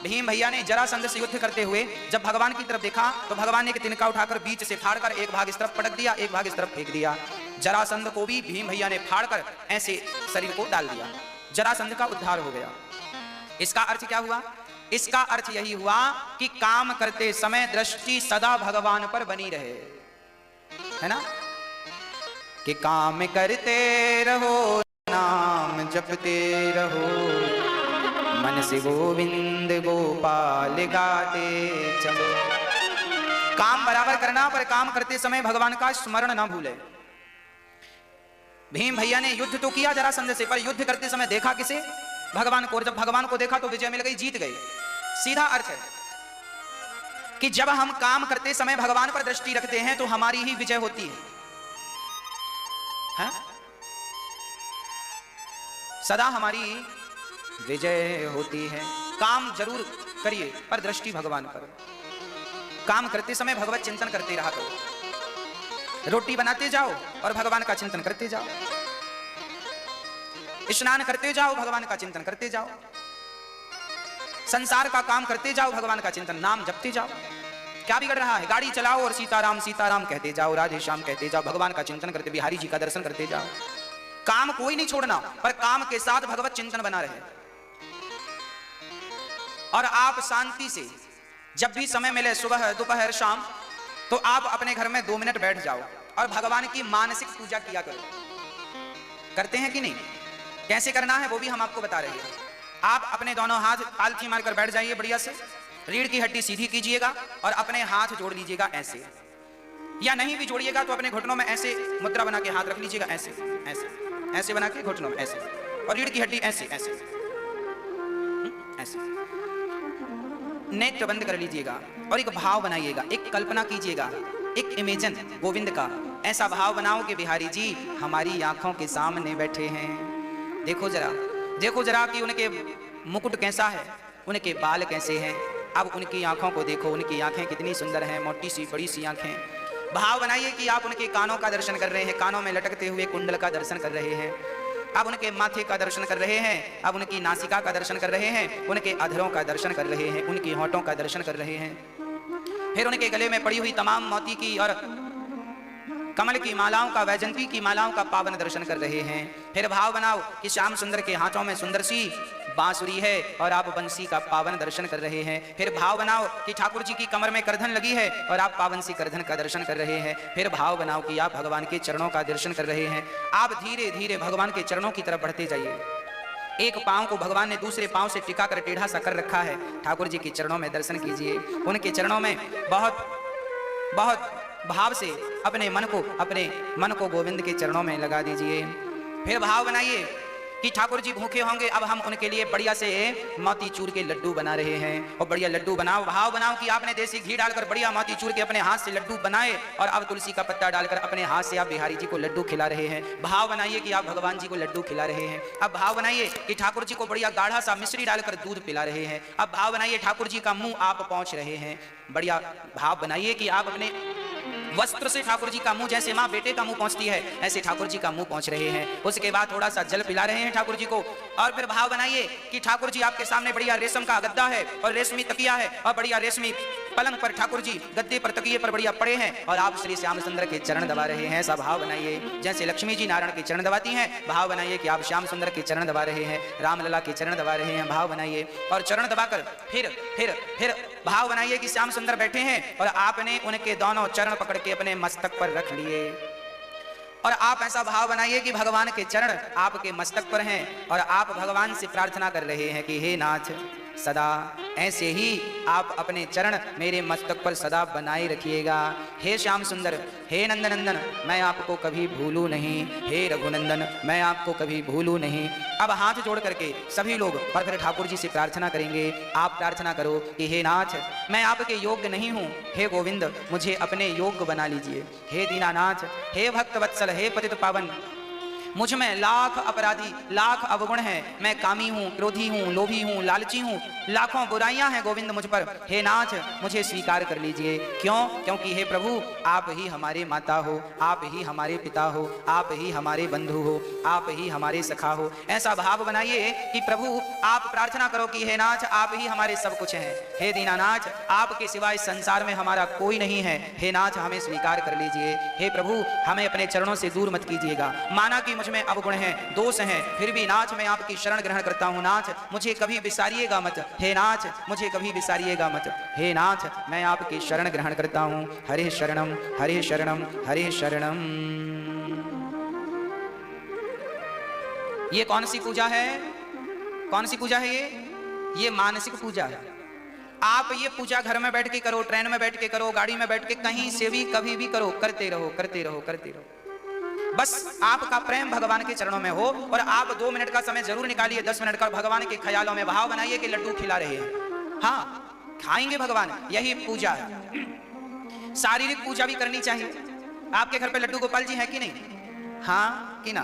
भीम भैया ने जरासंध से युद्ध करते हुए जब भगवान की तरफ देखा तो भगवान ने एक तिनका उठाकर बीच से फाड़कर एक भाग इस तरफ पटक दिया, एक भाग इस तरफ फेंक दिया। जरासंध को भी भीम भैया ने फाड़कर ऐसे शरीर को डाल दिया। जरासंध का उद्धार हो गया। इसका अर्थ क्या हुआ? इसका अर्थ यही हुआ कि काम करते समय दृष्टि सदा भगवान पर बनी रहे, है ना, कि काम करते रहो नाम जपते रहो, मन से गोविंद गोपाल गाते चलो। काम बराबर करना, पर काम करते समय भगवान का स्मरण ना भूले। भीम भैया ने युद्ध तो किया जरासंध से, पर युद्ध करते समय देखा किसे? भगवान को। जब भगवान को देखा तो विजय मिल गई, जीत गए। सीधा अर्थ है कि जब हम काम करते समय भगवान पर दृष्टि रखते हैं तो हमारी ही विजय होती है? सदा हमारी विजय होती है। काम जरूर करिए पर दृष्टि भगवान पर। काम करते समय भगवत चिंतन करते रहा करो। रोटी बनाते जाओ और भगवान का चिंतन करते जाओ। स्नान करते जाओ, भगवान का चिंतन करते जाओ। संसार का काम करते जाओ, भगवान का चिंतन, नाम जपते जाओ। क्या बिगड़ रहा है? गाड़ी चलाओ और सीताराम सीताराम कहते जाओ, राधे श्याम कहते जाओ, भगवान का चिंतन करते, बिहारी जी का दर्शन करते जाओ। काम कोई नहीं छोड़ना, पर काम के साथ भगवत चिंतन बना रहे। और आप शांति से जब भी समय मिले, सुबह दोपहर शाम, तो आप अपने घर में 2 मिनट बैठ जाओ और भगवान की मानसिक पूजा किया करो। करते हैं कि नहीं? कैसे करना है वो भी हम आपको बता रहे हैं। आप अपने दोनों हाथ पालथी मारकर बैठ जाइए बढ़िया से। रीढ़ की हड्डी सीधी कीजिएगा और अपने हाथ जोड़ लीजिएगा ऐसे, या नहीं भी जोड़िएगा तो अपने घुटनों में ऐसे मुद्रा बना के हाथ रख लीजिएगा, ऐसे ऐसे ऐसे बना के घुटनों में ऐसे, और रीढ़ की हड्डी ऐसे ऐसे ऐसे। नेत्र बंद कर लीजिएगा और एक भाव बनाइएगा, एक कल्पना कीजिएगा, एक इमेजन गोविंद का। ऐसा भाव बनाओ कि बिहारी जी हमारी आंखों के सामने बैठे हैं। देखो जरा, देखो जरा कि उनके मुकुट कैसा है, उनके बाल कैसे हैं। अब उनकी आंखों को देखो, उनकी आंखें कितनी सुंदर हैं, मोटी सी बड़ी सी आंखें। भाव बनाइए कि आप उनके कानों का दर्शन कर रहे हैं, कानों में लटकते हुए कुंडल का दर्शन कर रहे हैं। अब उनके माथे का दर्शन कर रहे हैं, अब उनकी नासिका का दर्शन कर रहे हैं, उनके अधरों का दर्शन कर रहे हैं, उनकी होठों का दर्शन कर रहे हैं। फिर उनके गले में पड़ी हुई तमाम मोती की और कमल की मालाओं का, वैजंती की मालाओं का पावन दर्शन कर रहे हैं। फिर भाव बनाओ कि श्याम सुंदर के हाथों में सुंदर सी बांसुरी है और आप बंसी का पावन दर्शन कर रहे हैं। फिर भाव बनाओ कि ठाकुर जी की कमर में करधन लगी है और आप पावन सी करधन का दर्शन कर रहे हैं। फिर भाव बनाओ कि आप भगवान के चरणों का दर्शन कर रहे हैं। आप धीरे धीरे भगवान के चरणों की तरफ बढ़ते जाइए। एक पांव को भगवान ने दूसरे पांव से टिका कर टेढ़ा सा कर रखा है। ठाकुर जी के चरणों में दर्शन कीजिए। उनके चरणों में बहुत बहुत भाव से अपने मन को गोविंद के चरणों में लगा दीजिए। फिर भाव बनाइए कि ठाकुर जी भूखे होंगे, अब हम उनके लिए बढ़िया से मोतीचूर के लड्डू बना रहे हैं। और बढ़िया लड्डू बनाओ, भाव बनाओ कि आपने देसी घी डालकर बढ़िया मोतीचूर के अपने हाथ से लड्डू बनाए और अब तुलसी का पत्ता डालकर अपने हाथ से आप बिहारी जी को लड्डू खिला रहे हैं। भाव बनाइए कि आप भगवान जी को लड्डू खिला रहे हैं। अब भाव बनाइए कि ठाकुर जी को बढ़िया गाढ़ा सा मिश्री डालकर दूध पिला रहे हैं। अब भाव बनाइए ठाकुर जी का मुंह आप पहुंच रहे हैं। बढ़िया भाव बनाइए कि आप अपने वस्त्र से ठाकुर जी का मुंह, जैसे माँ बेटे का मुंह पहुंचती है ऐसे ठाकुर जी का मुंह पहुंच रहे हैं। उसके बाद थोड़ा सा जल पिला रहे हैं ठाकुर जी को। और फिर भाव बनाइए कि ठाकुर जी आपके सामने बढ़िया रेशम का गद्दा है और रेशमी तकिया है और बढ़िया रेशमी पलंग पर ठाकुर जी गद्दे पर तकिए पर बढ़िया पड़े हैं और आप श्री श्याम सुंदर के चरण दबा रहे हैं। ऐसा भाव बनाइए जैसे लक्ष्मी जी नारायण के चरण दबाती हैं। भाव बनाइए कि आप श्याम सुंदर के चरण दबा रहे हैं, रामलला के चरण दबा रहे हैं। भाव बनाइए और चरण दबाकर फिर भाव बनाइए कि श्याम सुंदर बैठे हैं और आपने उनके दोनों चरण पकड़ के अपने मस्तक पर रख लिए। और आप ऐसा भाव बनाइए कि भगवान के चरण आपके मस्तक पर हैं और आप भगवान से प्रार्थना कर रहे हैं कि हे नाथ, सदा ऐसे ही आप अपने चरण मेरे मस्तक पर सदा बनाए रखिएगा। हे श्याम सुंदर, हे नंदनंदन, मैं आपको कभी भूलूं नहीं। हे रघुनंदन, मैं आपको कभी भूलूं नहीं। अब हाथ जोड़ करके सभी लोग और फिर ठाकुर जी से प्रार्थना करेंगे। आप प्रार्थना करो कि हे नाथ, मैं आपके योग्य नहीं हूँ, हे गोविंद मुझे अपने योग्य बना लीजिए। हे दीनानाथ, हे भक्त वत्सल, हे पतित पावन, मुझ में लाख अपराधी, लाख अवगुण हैं। मैं कामी हूँ, क्रोधी हूँ, लोभी हूँ, लालची हूँ, लाखों बुराइयां हैं गोविंद मुझ पर। हे नाथ, मुझे स्वीकार कर लीजिए। क्यों? क्योंकि हे प्रभु, आप ही हमारे माता हो, आप ही हमारे पिता हो, आप ही हमारे बंधु हो, आप ही हमारे सखा हो। ऐसा भाव बनाइए कि प्रभु आप प्रार्थना करो कि हे नाथ, आप ही हमारे सब कुछ हैं। हे दीनानाथ, आपके सिवाय संसार में हमारा कोई नहीं है। हे नाथ, हमें स्वीकार कर लीजिए। हे प्रभु, हमें अपने चरणों से दूर मत कीजिएगा। माना कि में अवगुण हैं, दोष हैं, फिर भी नाथ मैं आपकी शरण ग्रहण करता हूं। नाथ, मुझे कभी विसारिएगा मत। हे नाथ, मुझे कभी विसारिएगा मत। हे नाथ, मैं आपकी शरण ग्रहण करता हूं। हरे शरणम, हरे शरणम, हरे शरणम। ये कौन सी पूजा है? कौन सी पूजा है ये मानसिक पूजा है। आप ये पूजा घर में बैठ के करो, ट्रेन में बैठ के करो, गाड़ी में बैठ के, कहीं से भी कभी भी करो, करते रहो, करते रहो, करते रहो। बस आपका प्रेम भगवान के चरणों में हो और आप 2 मिनट का समय जरूर निकालिए, 10 मिनट का, भगवान के ख्यालों में भाव बनाइए कि लड्डू खिला रहे हैं। हाँ, खाएंगे भगवान, यही पूजा है। शारीरिक पूजा भी करनी चाहिए। आपके घर पे लड्डू गोपाल जी है कि नहीं? हाँ कि ना?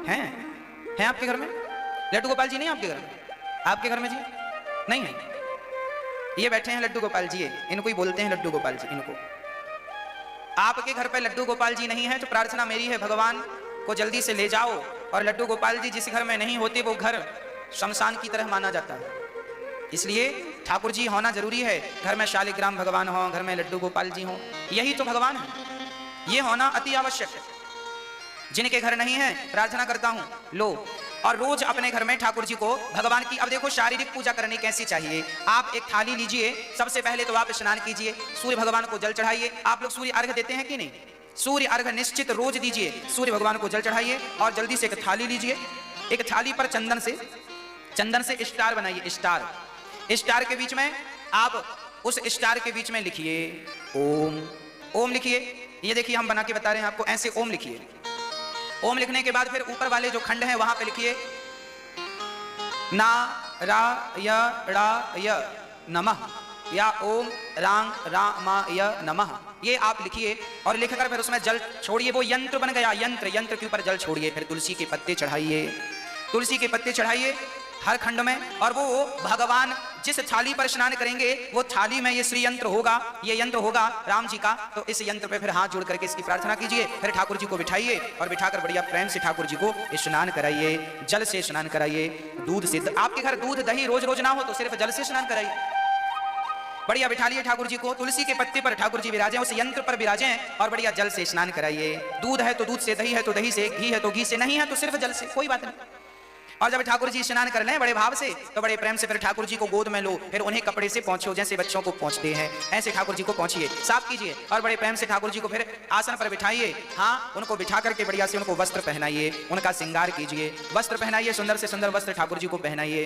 हैं आपके घर में लड्डू गोपाल जी? नहीं आपके घर में? आपके घर में जी नहीं है? ये बैठे हैं लड्डू गोपाल जी, इनको ही बोलते हैं लड्डू गोपाल जी। इनको आपके घर पे लड्डू गोपाल जी नहीं है तो प्रार्थना मेरी है, भगवान को जल्दी से ले जाओ। और लड्डू गोपाल जी जिस घर में नहीं होते वो घर शमशान की तरह माना जाता है, इसलिए ठाकुर जी होना जरूरी है। घर में शालिग्राम भगवान हो, घर में लड्डू गोपाल जी हो, यही तो भगवान है। ये होना अति आवश्यक है। जिनके घर नहीं है प्रार्थना करता हूं लो, और रोज अपने घर में ठाकुर जी को भगवान की, अब देखो शारीरिक पूजा करनी कैसी चाहिए। आप एक थाली लीजिए, सबसे पहले तो आप स्नान कीजिए, सूर्य भगवान को जल चढ़ाइए। आप लोग सूर्य अर्घ देते हैं कि नहीं? सूर्य अर्घ निश्चित रोज दीजिए, सूर्य भगवान को जल चढ़ाइए और जल्दी से एक थाली लीजिए। एक थाली पर चंदन से स्टार बनाइए। स्टार के बीच में आप उस स्टार के बीच में लिखिए ओम। ओम लिखिए, ये देखिए हम बना के बता रहे हैं आपको, ऐसे ओम लिखिए। ओम लिखने के बाद फिर ऊपर वाले जो खंड हैं वहां पे लिखिए ना रा य ड़ा य नमः, या ओम रांग रामाय नमः, ये आप लिखिए। और लिखकर फिर उसमें जल छोड़िए, वो यंत्र बन गया। यंत्र के ऊपर जल छोड़िए, फिर तुलसी के पत्ते चढ़ाइए, तुलसी के पत्ते चढ़ाइए हर खंड में। और वो भगवान जिस थाली पर स्नान करेंगे वो थाली में ये श्री यंत्र होगा, ये यंत्र होगा राम जी का। तो इस यंत्र पे फिर हाथ जोड़ करके इसकी प्रार्थना कीजिए। फिर ठाकुर जी को बिठाइए और बिठाकर बढ़िया प्रेम से ठाकुर जी को स्नान कराइए, जल से स्नान कराइए, दूध से। आपके घर दूध दही रोज रोज ना हो तो सिर्फ जल से स्नान कराइए। बढ़िया बिठा लिए ठाकुर जी को, तुलसी के पत्ते पर ठाकुर जी विराजे, उस यंत्र पर विराजे और बढ़िया जल से स्नान कराइए। दूध है तो दूध से, दही है तो दही से, घी है तो घी से, नहीं है तो सिर्फ जल से, कोई बात नहीं। और जब ठाकुर जी स्नान कर लें बड़े भाव से तो बड़े प्रेम से फिर ठाकुर जी को गोद में लो, फिर उन्हें कपड़े से पोंछो, जैसे बच्चों को पोंछते हैं ऐसे ठाकुर जी को पोंछिए, साफ कीजिए। और बड़े प्रेम से ठाकुर जी को फिर आसन पर बिठाइए। हाँ, उनको बिठा करके बढ़िया से उनको वस्त्र पहनाइए, उनका श्रृंगार कीजिए, वस्त्र पहनाइए, सुंदर से सुंदर वस्त्र ठाकुर जी को पहनाइए,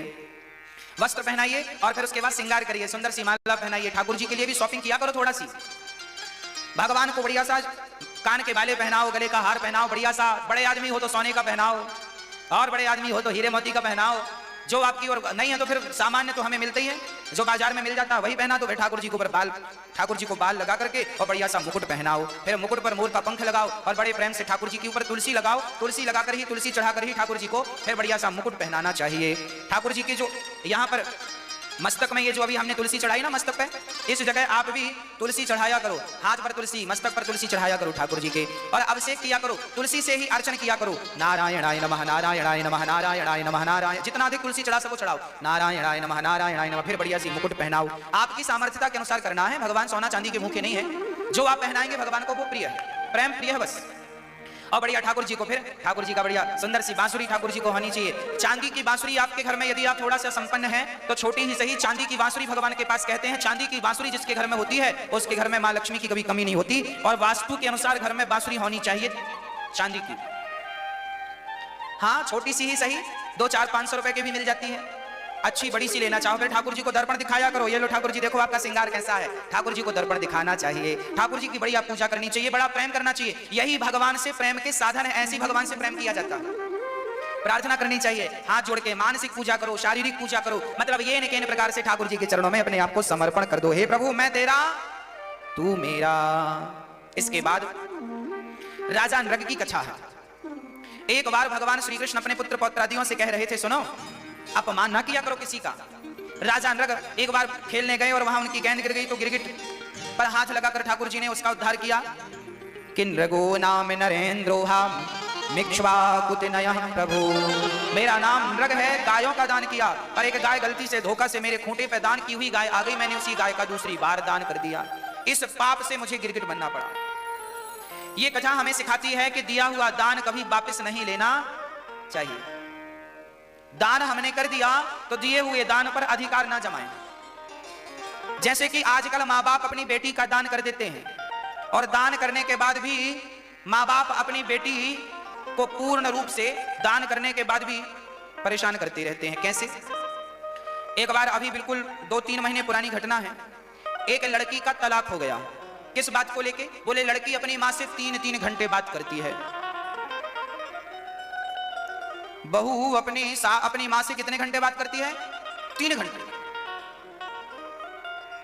वस्त्र पहनाइए। और फिर उसके बाद श्रृंगार करिए, सुंदर सी माला पहनाइए। ठाकुर जी के लिए भी शॉपिंग किया करो थोड़ा सी। भगवान को बढ़िया सा कान के बाले पहनाओ, गले का हार पहनाओ, बढ़िया सा, बड़े आदमी हो तो सोने का पहनाओ, और बड़े आदमी हो तो हीरे मोती का पहनाओ, जो आपकी और नहीं है तो फिर सामान्य तो हमें मिलते ही है, जो बाजार में मिल जाता है वही पहना दो। ठाकुर जी को ऊपर बाल, ठाकुर जी को बाल लगा करके और बढ़िया सा मुकुट पहनाओ, फिर मुकुट पर मोर का पंख लगाओ और बड़े प्रेम से ठाकुर जी के ऊपर तुलसी लगाओ, तुलसी लगाकर ही, तुलसी चढ़ाकर ही ठाकुर जी को फिर बढ़िया सा मुकुट पहनाना चाहिए। ठाकुर जी की जो यहाँ पर मस्तक में ये जो अभी हमने तुलसी चढ़ाई ना मस्तक पे, इस जगह आप भी तुलसी चढ़ाया करो, हाथ पर तुलसी, मस्तक पर तुलसी चढ़ाया करो ठाकुर जी के, और अभिषेक किया करो, तुलसी से ही अर्चन किया करो। नारायणाय नमः, नारायणाय नमः, नारायणाय नमः, नारायण, जितना अधिक तुलसी चढ़ा सको चढ़ाओ। नारायणाय नमः, नारायणाय नमः, फिर बढ़िया सी मुकुट पहनाओ। आपकी सामर्थ्यता के अनुसार करना है, भगवान सोना चांदी के भूखे नहीं है, जो आप पहनाएंगे भगवान को वो प्रिय है, प्रेम प्रिय है बस। और बढ़िया ठाकुर जी को फिर ठाकुर जी का बढ़िया सुंदर सी बांसुरी ठाकुर जी को होनी चाहिए। चांदी की बांसुरी आपके घर में यदि आप थोड़ा सा संपन्न हैं तो छोटी ही सही चांदी की बांसुरी भगवान के पास कहते हैं। चांदी की बांसुरी जिसके घर में होती है उसके घर में मां लक्ष्मी की कभी कमी नहीं होती, और वास्तु के अनुसार घर में बांसुरी होनी चाहिए चांदी की। हाँ, छोटी सी ही सही, 200-500 रुपए की भी मिल जाती है, अच्छी बड़ी सी लेना चाहो। फिर ठाकुर जी को दर्पण दिखाया करो, ये लो ठाकुर जी देखो आपका श्रृंगार कैसा है, ठाकुर जी को दर्पण दिखाना चाहिए। ठाकुर जी की बढ़िया पूजा करनी चाहिए, बड़ा प्रेम करना चाहिए, यही भगवान से प्रेम के साधन है, ऐसी भगवान से प्रेम किया जाता है। प्रार्थना करनी चाहिए, हाथ जोड़ के मानसिक पूजा करो, शारीरिक पूजा करो, मतलब ये न के प्रकार से ठाकुर जी के चरणों में अपने आप को समर्पण कर दो। हे प्रभु मैं तेरा तू मेरा। इसके बाद राजा नृग की कथा है। एक बार भगवान श्री कृष्ण अपने पुत्र पौत्रादियों से कह रहे थे, सुनो अपमान ना किया करो किसी का। राजा नृग एक बार खेलने गए और वहां उनकी गेंद गिर गई तो गिरगिट पर हाथ लगाकर ठाकुर जी ने उसका उद्धार किया। कि नृगो नाम नरेंद्रोहम मिक्ष्वाकुतिनयः प्रभु, मेरा नाम नृग है, गायों का दान किया, पर एक गाय गलती से धोखा से मेरे खूंटे पे दान की हुई गाय आ गई, मैंने उसी गाय का दूसरी बार दान कर दिया, इस पाप से मुझे गिरगिट बनना पड़ा। ये कथा हमें सिखाती है कि दिया हुआ दान कभी वापस नहीं लेना चाहिए। दान हमने कर दिया तो दिए हुए दान पर अधिकार ना जमाएं। जैसे कि आजकल माँ बाप अपनी बेटी का दान कर देते हैं और दान करने के बाद भी माँ बाप अपनी बेटी को पूर्ण रूप से दान करने के बाद भी परेशान करते रहते हैं। कैसे? एक बार अभी बिल्कुल 2-3 महीने पुरानी घटना है, एक लड़की का तलाक हो गया। किस बात को लेके? बोले लड़की अपनी माँ से 3-3 घंटे बात करती है। बहू अपनी माँ से कितने घंटे बात करती है? 3 घंटे।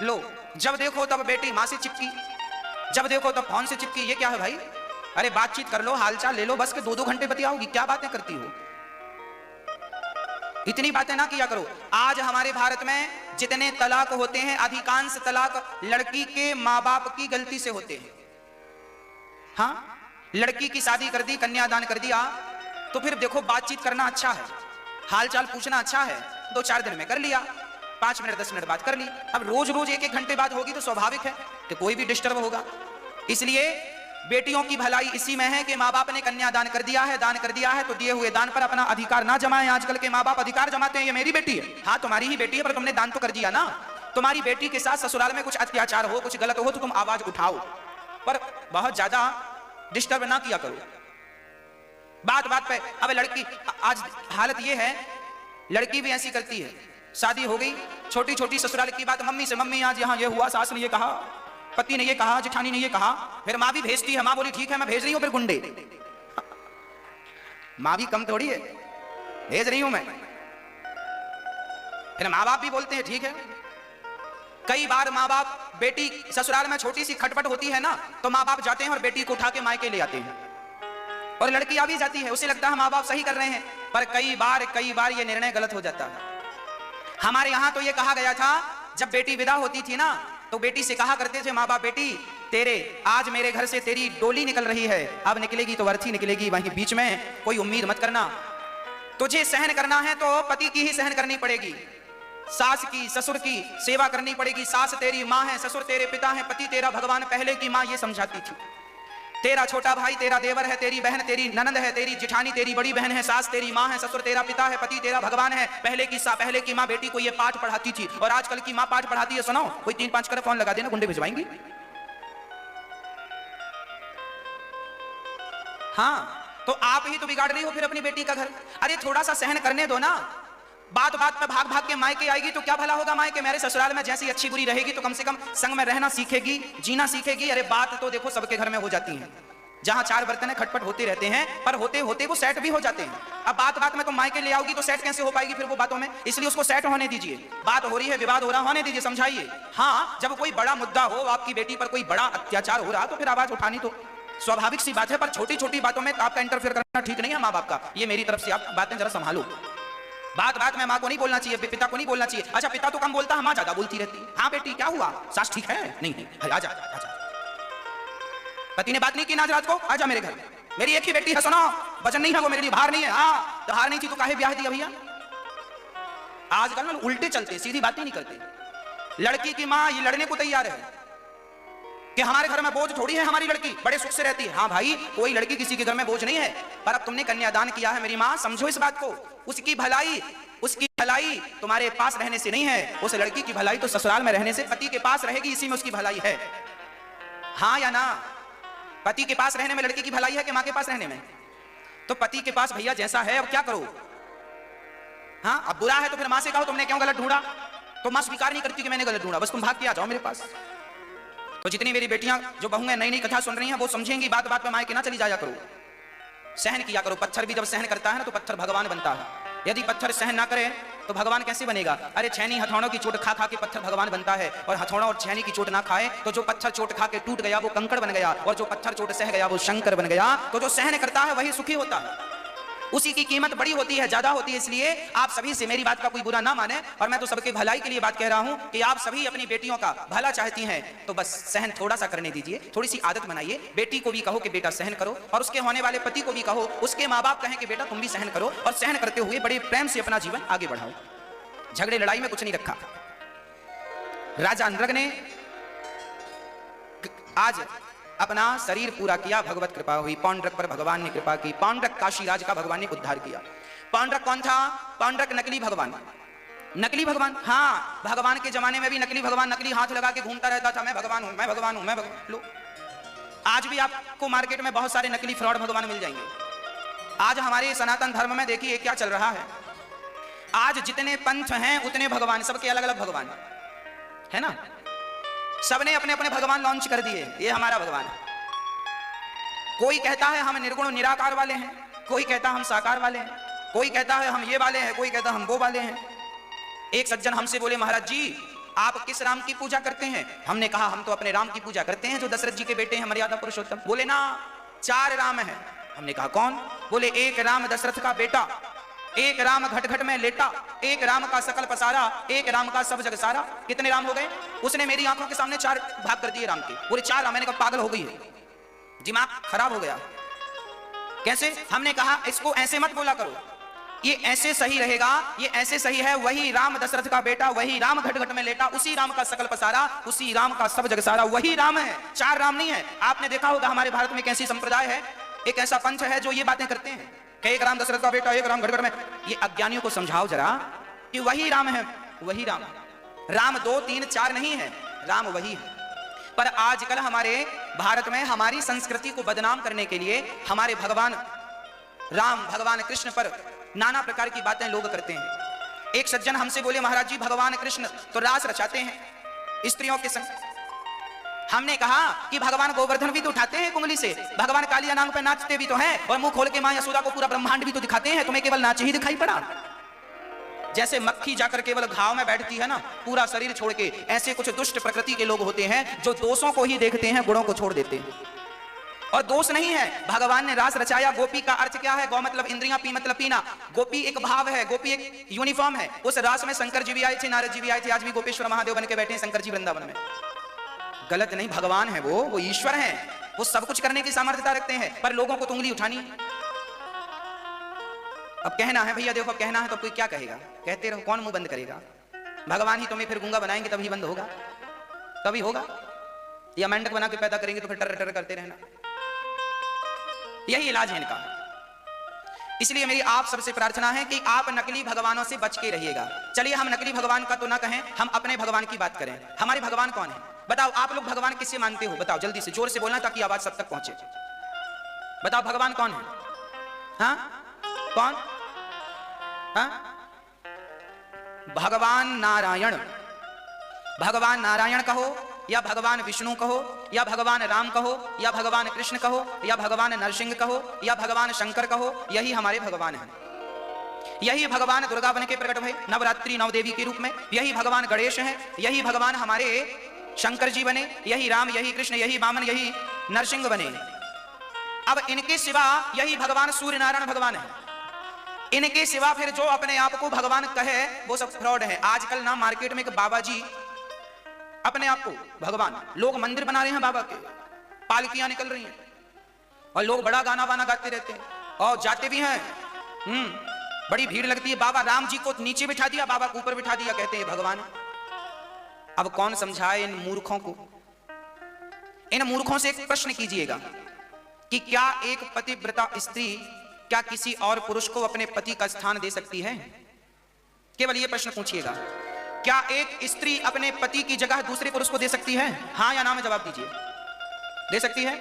लो, जब देखो तब बेटी माँ से चिपकी, जब देखो तब फोन से चिपकी। ये क्या है भाई? अरे बातचीत कर लो, हालचाल ले लो, बस के 2-2 घंटे बतियाओगी, क्या बातें करती हो? इतनी बातें ना किया करो। आज हमारे भारत में जितने तलाक होते हैं, अधिकांश तलाक लड़की के माँ बाप की गलती से होते हैं। हाँ, लड़की की शादी कर दी, कन्यादान कर दिया, तो फिर देखो बातचीत करना अच्छा है, हालचाल पूछना अच्छा है, 2-4 दिन में कर लिया, 5 मिनट 10 मिनट बात कर ली। अब रोज रोज 1-1 घंटे बात होगी तो स्वाभाविक है कि कोई भी डिस्टर्ब होगा। इसलिए बेटियों की भलाई इसी में है कि माँ बाप ने कन्यादान कर दिया है, दान कर दिया है, तो दिए हुए दान पर अपना अधिकार ना जमाएं। आजकल के माँ बाप अधिकार जमाते हैं, ये मेरी बेटी है। हाँ, तुम्हारी ही बेटी है, पर तुमने दान तो कर दिया ना। तुम्हारी बेटी के साथ ससुराल में कुछ अत्याचार हो, कुछ गलत हो तो तुम आवाज उठाओ, पर बहुत ज्यादा डिस्टर्ब ना किया करो बात बात पे। अब लड़की, आज हालत ये है, लड़की भी ऐसी करती है। शादी हो गई, छोटी छोटी ससुराल की बात मम्मी से, मम्मी आज यहाँ ये हुआ, सास ने ये कहा, पति ने ये कहा, जेठानी ने ये कहा, फिर माँ भी भेजती है। माँ बोली ठीक है मैं भेज रही हूँ, फिर गुंडे। माँ भी कम थोड़ी है, भेज रही हूं मैं। फिर माँ बाप भी बोलते हैं ठीक है। कई बार माँ बाप, बेटी ससुराल में छोटी सी खटपट होती है ना, तो माँ बाप जाते हैं और बेटी को उठा के मायके ले आते हैं, और लड़की आ भी जाती है, उसे लगता है माँ बाप सही कर रहे हैं, पर कई बार ये निर्णय गलत हो जाता है। हमारे यहाँ तो ये कहा गया था, जब बेटी विदा होती थी ना, तो बेटी से कहा करते थे माँ बाप, बेटी तेरे आज मेरे घर से तेरी डोली निकल रही है, अब निकलेगी तो अर्थी निकलेगी, वहीं बीच में कोई उम्मीद मत करना। तुझे सहन करना है तो पति की ही सहन करनी पड़ेगी, सास की ससुर की सेवा करनी पड़ेगी। सास तेरी माँ है, ससुर तेरे पिता है, पति तेरा भगवान, पहले की माँ ये समझाती थी। तेरा छोटा भाई तेरा देवर है, तेरी बहन तेरी ननंद है, तेरी जिठानी तेरी बड़ी बहन है, सास तेरी माँ है, ससुर तेरा पिता है, पति तेरा भगवान है। पहले की माँ बेटी को ये पाठ पढ़ाती थी, और आजकल की माँ पाठ पढ़ाती है। सुनो, कोई 3-5 कर फोन लगा देना, गुंडे भिजवाएंगी। हाँ, तो आप ही तो बिगाड़ रही हो फिर अपनी बेटी का घर। अरे थोड़ा सा सहन करने दो ना, बात बात पे भाग भाग के मायके आएगी तो क्या भला होगा। मायके मेरे ससुराल में जैसी अच्छी बुरी रहेगी तो कम से कम संग में रहना सीखेगी, जीना सीखेगी। अरे बात तो देखो सबके घर में हो जाती है, जहां चार बर्तन खटपट होते रहते हैं, पर होते होते वो सेट भी हो जाते हैं। अब बात बात में तुम मायके ले आओगी तो सेट कैसे हो पाएगी फिर वो बातों में, इसलिए उसको सेट होने दीजिए। बात हो रही है, विवाद हो रहा, होने दीजिए, समझाइए। हाँ, जब कोई बड़ा मुद्दा हो, आपकी बेटी पर कोई बड़ा अत्याचार हो रहा, तो फिर आवाज उठानी तो स्वाभाविक सी बात है, पर छोटी छोटी बातों में आपका इंटरफेयर करना ठीक नहीं है माँ बाप का। ये मेरी तरफ से आप बातें जरा संभालो। बात बात में माँ को नहीं बोलना चाहिए, पिता को नहीं बोलना चाहिए। अच्छा, पिता तो कम बोलता है, माँ ज्यादा बोलती रहती। हाँ बेटी क्या हुआ, सास ठीक है? नहीं, आजा। पति ने बात नहीं की ना आज रात को, आजा मेरे घर, मेरी एक ही बेटी है, सुनो, वजन नहीं है वो मेरे लिए, भार नहीं है। हाँ, तो हार नहीं थी तो काहे ब्याह दिया भैया? आजकल ना उल्टे चलते, सीधी बातें नहीं करते। लड़की की माँ ये लड़ने को तैयार है कि हमारे घर में बोझ थोड़ी है, हमारी लड़की बड़े सुख से रहती है। हाँ भाई, कोई लड़की किसी के घर में बोझ नहीं है, पर अब तुमने कन्यादान किया है मेरी माँ, समझो इस बात को। उसकी भलाई तुम्हारे पास रहने से नहीं है, उस लड़की की भलाई तो ससुराल में रहने से, पति के पास रहेगी, इसी में उसकी भलाई है। हाँ या ना? पति के पास रहने में लड़की की भलाई है कि माँ के पास रहने में? तो पति के पास भैया जैसा है, अब क्या करो? हाँ, अब बुरा है तो फिर माँ से कहो तुमने क्यों गलत ढूंढा, तो माँ स्वीकार नहीं करती कि मैंने गलत ढूंढा, बस तुम भाग के आ जाओ मेरे पास। तो जितनी मेरी बेटियां जो बहुएं नई नई कथा सुन रही हैं, वो समझेंगी, बात बात पे मायके ना चली जाया करो, सहन किया करो। पत्थर भी जब सहन करता है ना तो पत्थर भगवान बनता है। यदि पत्थर सहन ना करे तो भगवान कैसे बनेगा? अरे छैनी हथौड़ों की चोट खा खा के पत्थर भगवान बनता है, और हथौड़ा और छैनी की चोट ना खाए तो जो पत्थर चोट खा के टूट गया वो कंकड़ बन गया, और जो पत्थर चोट सह गया वो शंकर बन गया। तो जो सहन करता है वही सुखी होता है, उसी की कीमत बड़ी होती है, ज्यादा होती है। इसलिए आप सभी से मेरी बात का कोई बुरा ना माने, और मैं तो सबके भलाई के लिए बात कह रहा हूं कि आप सभी अपनी बेटियों का भला चाहती हैं तो बस सहन थोड़ा सा करने दीजिए, थोड़ी सी आदत बनाइए। बेटी को भी कहो कि बेटा सहन करो, और उसके होने वाले पति को भी कहो, उसके माँ बाप कहें कि बेटा तुम भी सहन करो, और सहन करते हुए बड़े प्रेम से अपना जीवन आगे बढ़ाओ। झगड़े लड़ाई में कुछ नहीं रखा। राजा अंद्रग ने आज अपना शरीर पूरा किया, भगवत कृपा हुई, पांडुरंग पर भगवान ने कृपा की। पांडुरंग काशीराज का भगवान ने उद्धार किया। पांडुरंग कौन था? पांडुरंग नकली भगवान। नकली भगवान, हाँ, भगवान के जमाने में भी नकली भगवान नकली हाथ लगा के घूमता रहता था, मैं भगवान हूं, मैं भगवान हूं, मैं भगवान। लो, आज भी आपको मार्केट में बहुत सारे नकली फ्रॉड भगवान मिल जाएंगे। आज हमारे सनातन धर्म में देखिए क्या चल रहा है। आज जितने पंथ हैं उतने भगवान, सबके अलग अलग भगवान है ना। सबने अपने अपने भगवान लॉन्च कर दिए, ये हमारा भगवान है। कोई कहता है हम निर्गुण निराकार वाले हैं, कोई कहता हम साकार वाले हैं, कोई कहता है हम ये वाले हैं, कोई कहता हम वो वाले हैं। एक सज्जन हमसे बोले, महाराज जी आप किस राम की पूजा करते हैं? हमने कहा हम तो अपने राम की पूजा करते हैं जो दशरथ जी के बेटे हैं, मर्यादा पुरुषोत्तम। बोले ना, 4 राम हैं। हमने कहा कौन? बोले एक राम दशरथ का बेटा, एक राम घट घट में लेटा, एक राम का सकल पसारा, एक राम का सब जग सारा। कितने राम हो गए? उसने मेरी आंखों के सामने 4 भाग कर दिए राम के। बोले 4 राम? मैंने कहा पागल हो गई है, दिमाग खराब हो गया। कैसे? हमने कहा इसको ऐसे मत बोला करो, ये ऐसे सही रहेगा, ये ऐसे सही है। वही राम दशरथ का बेटा, वही राम घट घट में लेटा, उसी राम का सकल पसारा, उसी राम का सब जग सारा, वही राम है, 4 राम नहीं है। आपने देखा होगा हमारे भारत में कैसी संप्रदाय है, एक ऐसा पंथ है जो ये बातें करते हैं कि एक राम दशरथ का बेटा, एक राम घट घट में। ये अज्ञानियों को समझाओ जरा कि वही राम है, वही राम। राम 2 3 4 नहीं है, राम वही है। पर आजकल हमारे भारत में हमारी संस्कृति को बदनाम करने के लिए हमारे भगवान राम, भगवान कृष्ण पर नाना प्रकार की बातें लोग करते हैं। एक सज्जन हमसे बोले, महाराज जी भगवान कृष्ण तो रास रचाते हैं स्त्रियों के संग। हमने कहा कि भगवान गोवर्धन भी तो उठाते हैं कुंगली से, भगवान कालिया नाग पे नाचते भी तो हैं, और मुंह खोल के मां यशोदा को पूरा ब्रह्मांड भी तो दिखाते हैं। तुम्हें केवल नाच ही दिखाई पड़ा? जैसे मक्खी जाकर केवल घाव में बैठती है ना, पूरा शरीर छोड़ के, ऐसे कुछ दुष्ट प्रकृति के लोग होते हैं जो दोषों को ही देखते हैं, गुणों को छोड़ देते हैं। और दोष नहीं है, भगवान ने रास रचाया। गोपी का अर्थ क्या है? गौ मतलब इंद्रियां, पी मतलब पीना। गोपी एक भाव है, गोपी एक यूनिफॉर्म है। उस रास में शंकर जी भी आए थे, नारद जी भी आए थे, आज भी गोपेश्वर महादेव बन के बैठे हैं शंकर जी वृंदावन में। गलत नहीं, भगवान है वो ईश्वर है, वो सब कुछ करने की सामर्थ्यता रखते हैं, पर लोगों को तो उंगली उठानी। अब कहना है भैया, देखो कहना है तो कोई क्या कहेगा, कहते रहो, कौन मुंह बंद करेगा? भगवान ही तुम्हें फिर गूंगा बनाएंगे तभी बंद होगा, तभी होगा। या मेंढक बना के पैदा करेंगे तो फिर टर टर करते रहना। यही इलाज है इनका। इसलिए मेरी आप सबसे प्रार्थना है कि आप नकली भगवानों से बच के रहिएगा। चलिए हम नकली भगवान का तो ना कहें, हम अपने भगवान की बात करें। हमारे भगवान कौन है? बताओ आप लोग भगवान किसे मानते हो? बताओ जल्दी से, जोर से बोलना ताकि आवाज सब तक पहुंचे। बताओ भगवान कौन है? हाँ कौन? हाँ? भगवान नारायण। भगवान नारायण कहो, या भगवान विष्णु कहो, या भगवान राम कहो, या भगवान कृष्ण कहो, या भगवान नरसिंह कहो, या भगवान शंकर कहो, यही हमारे भगवान हैं। यही भगवान दुर्गा बन के प्रकट हुए नवरात्रि नव देवी के रूप में, यही भगवान गणेश हैं, यही भगवान हमारे शंकर जी बने, यही राम, यही कृष्ण, यही वामन, यही नरसिंह बने। अब इनके सिवा यही भगवान सूर्य नारायण भगवान है। इनके सिवा फिर जो अपने आप को भगवान कहे वो सब फ्रॉड है। आजकल ना मार्केट में एक बाबा जी अपने आप को भगवान, लोग मंदिर बना रहे हैं बाबा के, पालकियां निकल रही हैं और लोग बड़ा गाना वाना गाते रहते हैं और जाते भी हैं। बड़ी भीड़ लगती है। बाबा राम जी को नीचे बिठा दिया, बाबा को ऊपर बिठा दिया, कहते हैं भगवान। अब कौन समझाए इन मूर्खों को? इन मूर्खों से एक प्रश्न कीजिएगा कि क्या एक पतिव्रता स्त्री क्या किसी और पुरुष को अपने पति का स्थान दे सकती है? केवल यह प्रश्न पूछिएगा, क्या एक स्त्री अपने पति की जगह दूसरे पुरुष को दे सकती है? हां या ना में जवाब दीजिए। दे सकती है?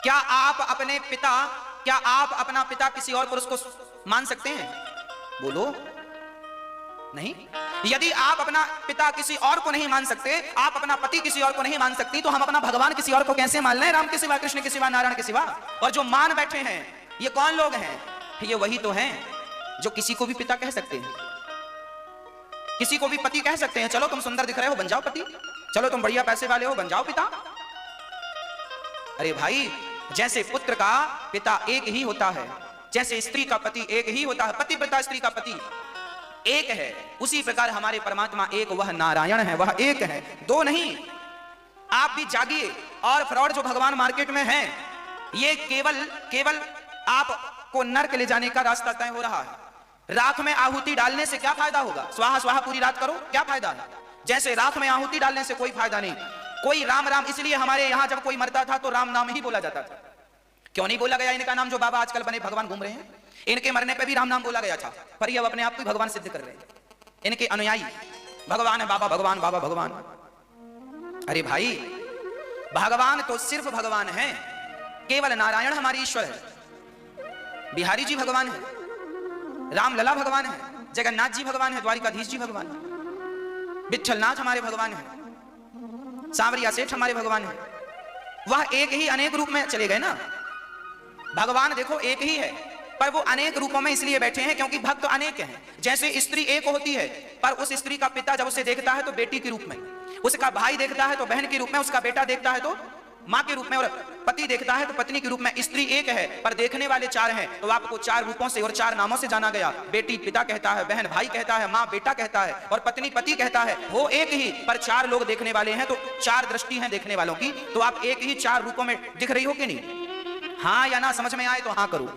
क्या आप अपने पिता, क्या आप अपना पिता किसी और पुरुष को मान सकते हैं? बोलो। नहीं। यदि आप अपना पिता किसी और को नहीं मान सकते, आप अपना पति किसी और को नहीं मान सकती, तो हम अपना भगवान किसी और को कैसे मान लें? राम के सिवा, कृष्ण के सिवा, नारायण के सिवा। और जो मान बैठे हैं ये कौन लोग हैं? ये वही तो हैं जो किसी को भी पिता कह सकते हैं, किसी को भी पति कह सकते हैं। चलो तुम सुंदर दिख रहे हो, बन जाओ पति। चलो तुम बढ़िया पैसे वाले हो, बन जाओ पिता। अरे भाई, जैसे पुत्र का पिता एक ही होता है, जैसे स्त्री का पति एक ही होता है, पतिव्रता स्त्री का पति एक है, उसी प्रकार हमारे परमात्मा एक, वह नारायण है, वह एक है, दो नहीं। आप भी जागिए। और फ्रॉड जो भगवान मार्केट में है, ये केवल आपको नरक ले जाने का रास्ता तय हो रहा है। राख में आहुति डालने से क्या फायदा होगा? स्वाहा स्वाहा पूरी रात करो, क्या फायदा है? जैसे राख में आहुति डालने से कोई फायदा नहीं। कोई राम राम, इसलिए हमारे यहां जब कोई मरता था तो राम नाम ही बोला जाता था। क्यों नहीं बोला गया इनका नाम? जो बाबा आजकल बने भगवान घूम रहे हैं, इनके मरने पे भी राम नाम बोला गया था, पर ये अब अपने आप को भगवान सिद्ध कर रहे हैं। इनके अनुयायी भगवान है, बाबा भगवान, बाबा भगवान। अरे भाई, भगवान तो सिर्फ भगवान है, केवल नारायण हमारी ईश्वर है, बिहारी जी भगवान है, राम लला भगवान है, जगन्नाथ जी भगवान है, द्वारिकाधीश जी भगवान है, विठलनाथ हमारे भगवान है, सांवरिया सेठ हमारे भगवान है। वह एक ही अनेक रूप में चले गए ना। भगवान देखो एक ही है, पर वो अनेक रूपों में इसलिए बैठे हैं क्योंकि भक्त अनेक हैं। जैसे स्त्री एक होती है, पर उस स्त्री का पिता जब उसे देखता है तो बेटी के रूप में, उसका भाई देखता है तो बहन के रूप में, उसका बेटा देखता है तो मां के रूप में, और पति देखता है तो पत्नी के रूप में। स्त्री एक है पर देखने वाले चार हैं, तो आपको चार रूपों से और चार नामों से जाना गया। बेटी पिता कहता है, बहन भाई कहता है, मां बेटा कहता है, और पत्नी पति कहता है। वो एक ही, पर चार लोग देखने वाले हैं, तो चार दृष्टि हैं देखने वालों की। तो आप एक ही चार रूपों में दिख रही हो कि नहीं? हाँ या ना समझ में आए तो हाँ करो।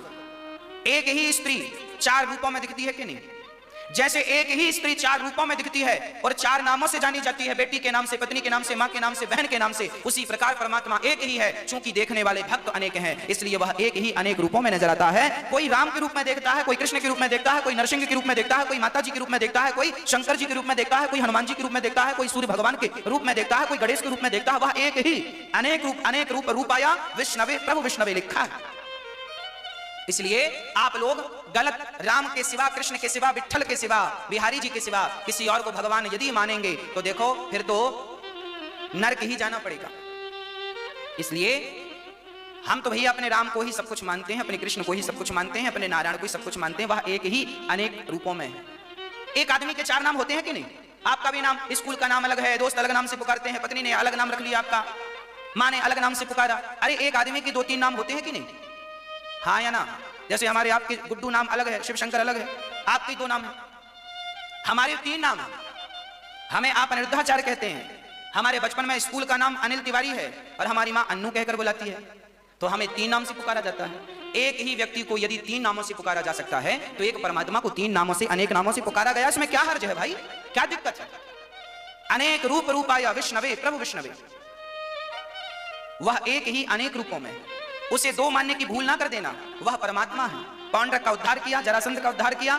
एक ही स्त्री चार रूपों में दिखती है कि नहीं? जैसे एक ही स्त्री चार रूपों में दिखती है और चार नामों से जानी जाती है, बेटी के नाम से, पत्नी के नाम से, मां के नाम से, बहन के नाम से, उसी प्रकार परमात्मा एक ही है। चूंकि देखने वाले भक्त अनेक हैं, इसलिए वह एक ही अनेक रूपों में नजर आता है। कोई राम के रूप में देखता है, कोई कृष्ण के रूप में देखता है, कोई नरसिंह के रूप में देखता है, कोई माता जी के रूप में देखता है, कोई शंकर जी के रूप में देखता है, कोई हनुमान जी के रूप में देखता है, कोई सूर्य भगवान के रूप में देखता है, कोई गणेश के रूप में देखता है। वह एक ही अनेक रूप रूपाया विष्णवे प्रभु विष्णवे लिखा है। इसलिए आप लोग गलत, राम के सिवा, कृष्ण के सिवा, विठल के सिवा, बिहारी जी के सिवा किसी और को भगवान यदि मानेंगे तो देखो फिर तो नरक ही जाना पड़ेगा। इसलिए हम तो भैया अपने राम को ही सब कुछ मानते हैं, अपने कृष्ण को ही सब कुछ मानते हैं, अपने नारायण को ही सब कुछ मानते हैं। वह एक ही अनेक रूपों में है। एक आदमी के चार नाम होते हैं कि नहीं? आपका भी नाम, स्कूल का नाम अलग है, दोस्त अलग नाम से पुकारते हैं, पत्नी ने अलग नाम रख लिया, आपका माँ ने अलग नाम से पुकारा। अरे एक आदमी के दो तीन नाम होते हैं कि नहीं? हाँ या ना? जैसे हमारे आपके गुड्डू नाम अलग है, शिव शंकर अलग है, आपके दो नाम है, हमारे तीन नाम है। हमें आप अनिरुद्धाचार्य कहते हैं। हमारे बचपन में स्कूल का नाम अनिल तिवारी है और हमारी माँ अन्नू कहकर बुलाती है, तो हमें तीन नाम से पुकारा जाता है। एक ही व्यक्ति को यदि तीन नामों से पुकारा जा सकता है, तो एक परमात्मा को तीन नामों से, अनेक नामों से पुकारा गया, इसमें क्या हर्ज है भाई? क्या दिक्कत है? अनेक रूप रूपाया विष्णवे प्रभु विष्णवे, वह एक ही अनेक रूपों में। उसे दो मानने की भूल ना कर देना, वह परमात्मा है। पौंड्रक का उद्धार किया, जरासंध का उद्धार किया,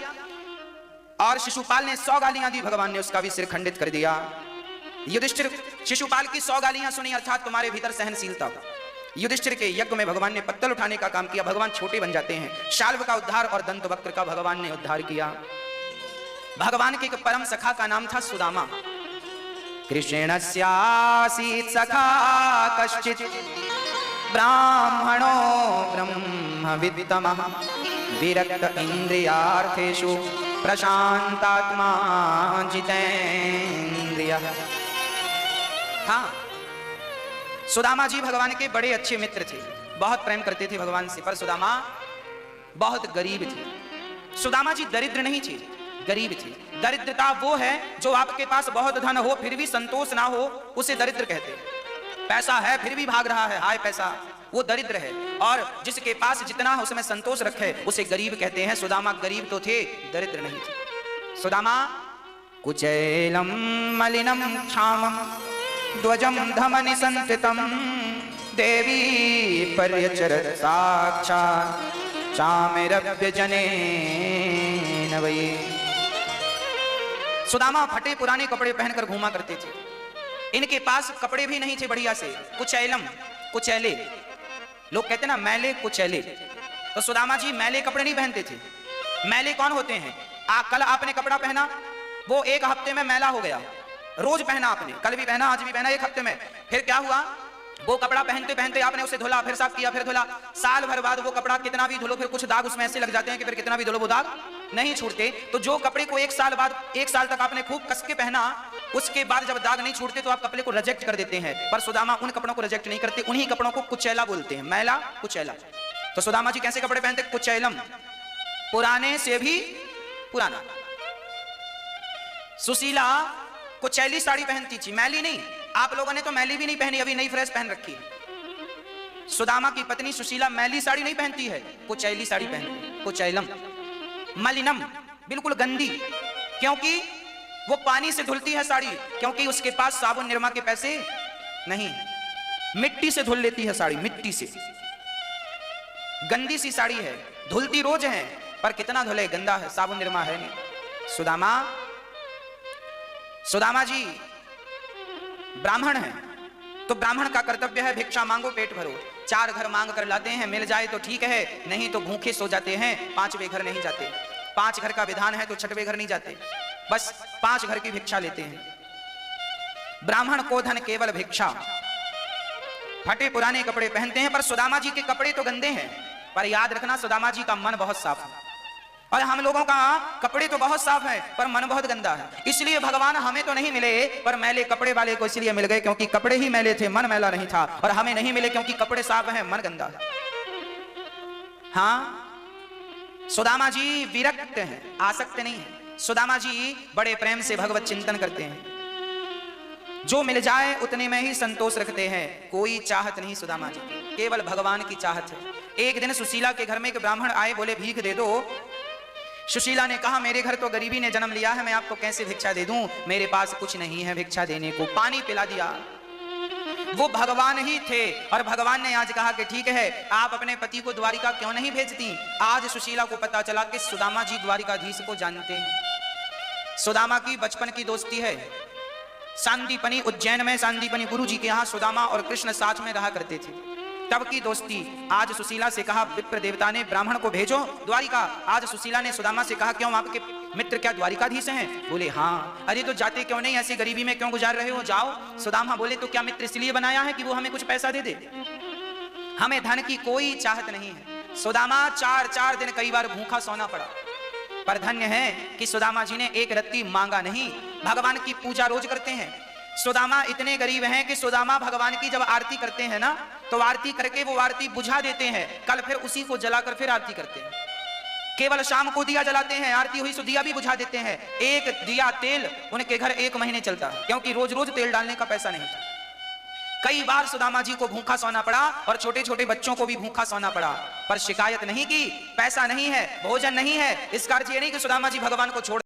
और शिशुपाल ने 100 गालियां दी, भगवान ने उसका भी सिर खंडित कर दिया। युधिष्ठिर, शिशुपाल की 100 गालियां सुनी, अर्थात तुम्हारे भीतर सहनशीलता। युधिष्ठिर के यज्ञ में भगवान ने पत्तल उठाने का काम किया, भगवान छोटे बन जाते हैं। शाल्व का उद्धार और दंतवक्त्र का भगवान ने उद्धार किया। भगवान के एक परम सखा का नाम था सुदामा। कृष्णस्यासीत् सखा कश्चित् ब्राह्मणो ब्रह्मवित्तमः विरक्त इंद्रियार्थेषु प्रशांतात्मा जितेन्द्रियः। हाँ, सुदामा जी भगवान के बड़े अच्छे मित्र थे, बहुत प्रेम करते थे भगवान से, पर सुदामा बहुत गरीब थे। सुदामा जी दरिद्र नहीं थे, गरीब थे। दरिद्रता वो है जो आपके पास बहुत धन हो फिर भी संतोष ना हो, उसे दरिद्र कहते हैं। पैसा है फिर भी भाग रहा है, हाय पैसा, वो दरिद्र है। और जिसके पास जितना है उसमें संतोष रखे उसे गरीब कहते हैं। सुदामा गरीब तो थे, दरिद्र नहीं थे। सुदामा कुचैलम मलिनम क्षामम ध्वजम धमनि संततम देवी पर्यचरत् साक्षात् चामेरभ्य जनेन वै। सुदामा फटे पुराने कपड़े पहनकर घूमा करते थे। इनके पास कपड़े भी नहीं थे बढ़िया से, कुचैलम, कुचैले, लोग कहते ना मैले कुचैले, तो सुदामा जी मैले कपड़े नहीं पहनते थे। मैले कौन होते हैं? कल आपने कपड़ा पहना, वो एक हफ्ते में मैला हो गया, रोज पहना आपने, कल भी पहना, आज भी पहना, एक हफ्ते में, फिर क्या हुआ? वो कपड़ा पहनते पहनते आपने उसे धुला, फिर साफ किया, फिर धुला, साल भर बाद वो कपड़ा कितना भी धुलो फिर कुछ दाग उसमें ऐसे लग जाते हैं कि फिर कितना भी धुलो वो दाग नहीं छूटते। तो जो कपड़े को एक साल बाद, एक साल तक आपने खूब कस के पहना, उसके बाद जब दाग नहीं छूटते तो आप कपड़े को रिजेक्ट कर देते हैं। पर सुदामा उन कपड़ों को रिजेक्ट नहीं करते, उन्हीं कपड़ों को कुचैला बोलते हैं, मैला कुचैला। तो सुदामा जी कैसे कपड़े पहनते? कुचैलम, पुराने से भी पुराना। सुशीला कुचैली साड़ी पहनती थी, मैली नहीं। आप लोगों ने तो मैली भी नहीं पहनी, अभी नई फ्रेश पहन रखी है। सुदामा की पत्नी सुशीला मैली साड़ी नहीं पहनती है, कुचैली साड़ी पहनती, कुचैलम। मलिनम, बिल्कुल गंदी, क्योंकि वो पानी से धुलती है साड़ी, क्योंकि उसके पास साबुन निरमा के पैसे नहीं, मिट्टी से धुल लेती है साड़ी, मिट्टी से। गंदी सी साड़ी है, धुलती रोज है, पर कितना धुले, गंदा है, साबुन निरमा है नहीं। सुदामा जी ब्राह्मण है, तो ब्राह्मण का कर्तव्य है भिक्षा मांगो पेट भरो। 4 घर मांग कर लाते हैं, मिल जाए तो ठीक है, नहीं तो भूखे सो जाते हैं, 5वें घर नहीं जाते। 5 घर का विधान है तो 6वें घर नहीं जाते, बस 5 घर की भिक्षा लेते हैं। ब्राह्मण को धन केवल भिक्षा। फटे पुराने कपड़े पहनते हैं, पर सुदामा जी के कपड़े तो गंदे हैं। पर याद रखना, सुदामा जी का मन बहुत साफ है, और हम लोगों का कपड़े तो बहुत साफ है पर मन बहुत गंदा है। इसलिए भगवान हमें तो नहीं मिले, पर मैले कपड़े वाले को इसलिए मिल गए क्योंकि कपड़े ही मैले थे, मन मैला नहीं था। और हमें नहीं मिले क्योंकि कपड़े साफ हैं, मन गंदा है। हाँ, सुदामा जी विरक्त हैं, आसक्त नहीं है। सुदामा जी बड़े प्रेम से भगवत चिंतन करते हैं, जो मिल जाए उतने में ही संतोष रखते हैं, कोई चाहत नहीं सुदामा जी, केवल भगवान की चाहत है। एक दिन सुशीला के घर में एक ब्राह्मण आए, बोले भीख दे दो। सुशीला ने कहा मेरे घर तो गरीबी ने जन्म लिया है, मैं आपको कैसे भिक्षा दे दूं, मेरे पास कुछ नहीं है भिक्षा देने को। पानी पिला दिया। वो भगवान ही थे, और भगवान ने आज कहा कि ठीक है, आप अपने पति को द्वारिका क्यों नहीं भेजती। आज सुशीला को पता चला कि सुदामा जी द्वारिकाधीश को जानते हैं। सुदामा की बचपन की दोस्ती है। सांदीपनी, उज्जैन में सांदीपनी गुरु जी के यहाँ सुदामा और कृष्ण साथ में रहा करते थे, तब की दोस्ती। आज सुशीला से कहा विप्र देवता ने ब्राह्मण को भेजो द्वारिका। आज सुशीला ने सुदामा से कहा क्यों, आपके मित्र क्या द्वारिकाधीश हैं? बोले हाँ। अरे तो जाते क्यों नहीं, ऐसी गरीबी में क्यों गुजार रहे हो, जाओ। सुदामा बोले तो क्या मित्र इसलिए बनाया है कि वो हमें कुछ पैसा दे दे? हमें धन की कोई चाहत नहीं है। सुदामा 4 दिन कई बार भूखा सोना पड़ा, पर धन्य है कि सुदामा जी ने एक रत्ती मांगा नहीं। भगवान की पूजा रोज करते हैं। सुदामा इतने गरीब हैं कि सुदामा भगवान की जब आरती करते हैं ना, तो आरती करके वो आरती बुझा देते हैं, कल फिर उसी को जलाकर फिर आरती करते हैं। केवल शाम को दिया जलाते हैं, आरती हुई तो दिया भी बुझा देते हैं। एक दिया तेल उनके घर 1 महीने चलता है, क्योंकि रोज रोज तेल डालने का पैसा नहीं था। कई बार सुदामा जी को भूखा सोना पड़ा, और छोटे छोटे बच्चों को भी भूखा सोना पड़ा, पर शिकायत नहीं की। पैसा नहीं है, भोजन नहीं है, इसका अर्थ ये नहीं कि सुदामा जी भगवान को छोड़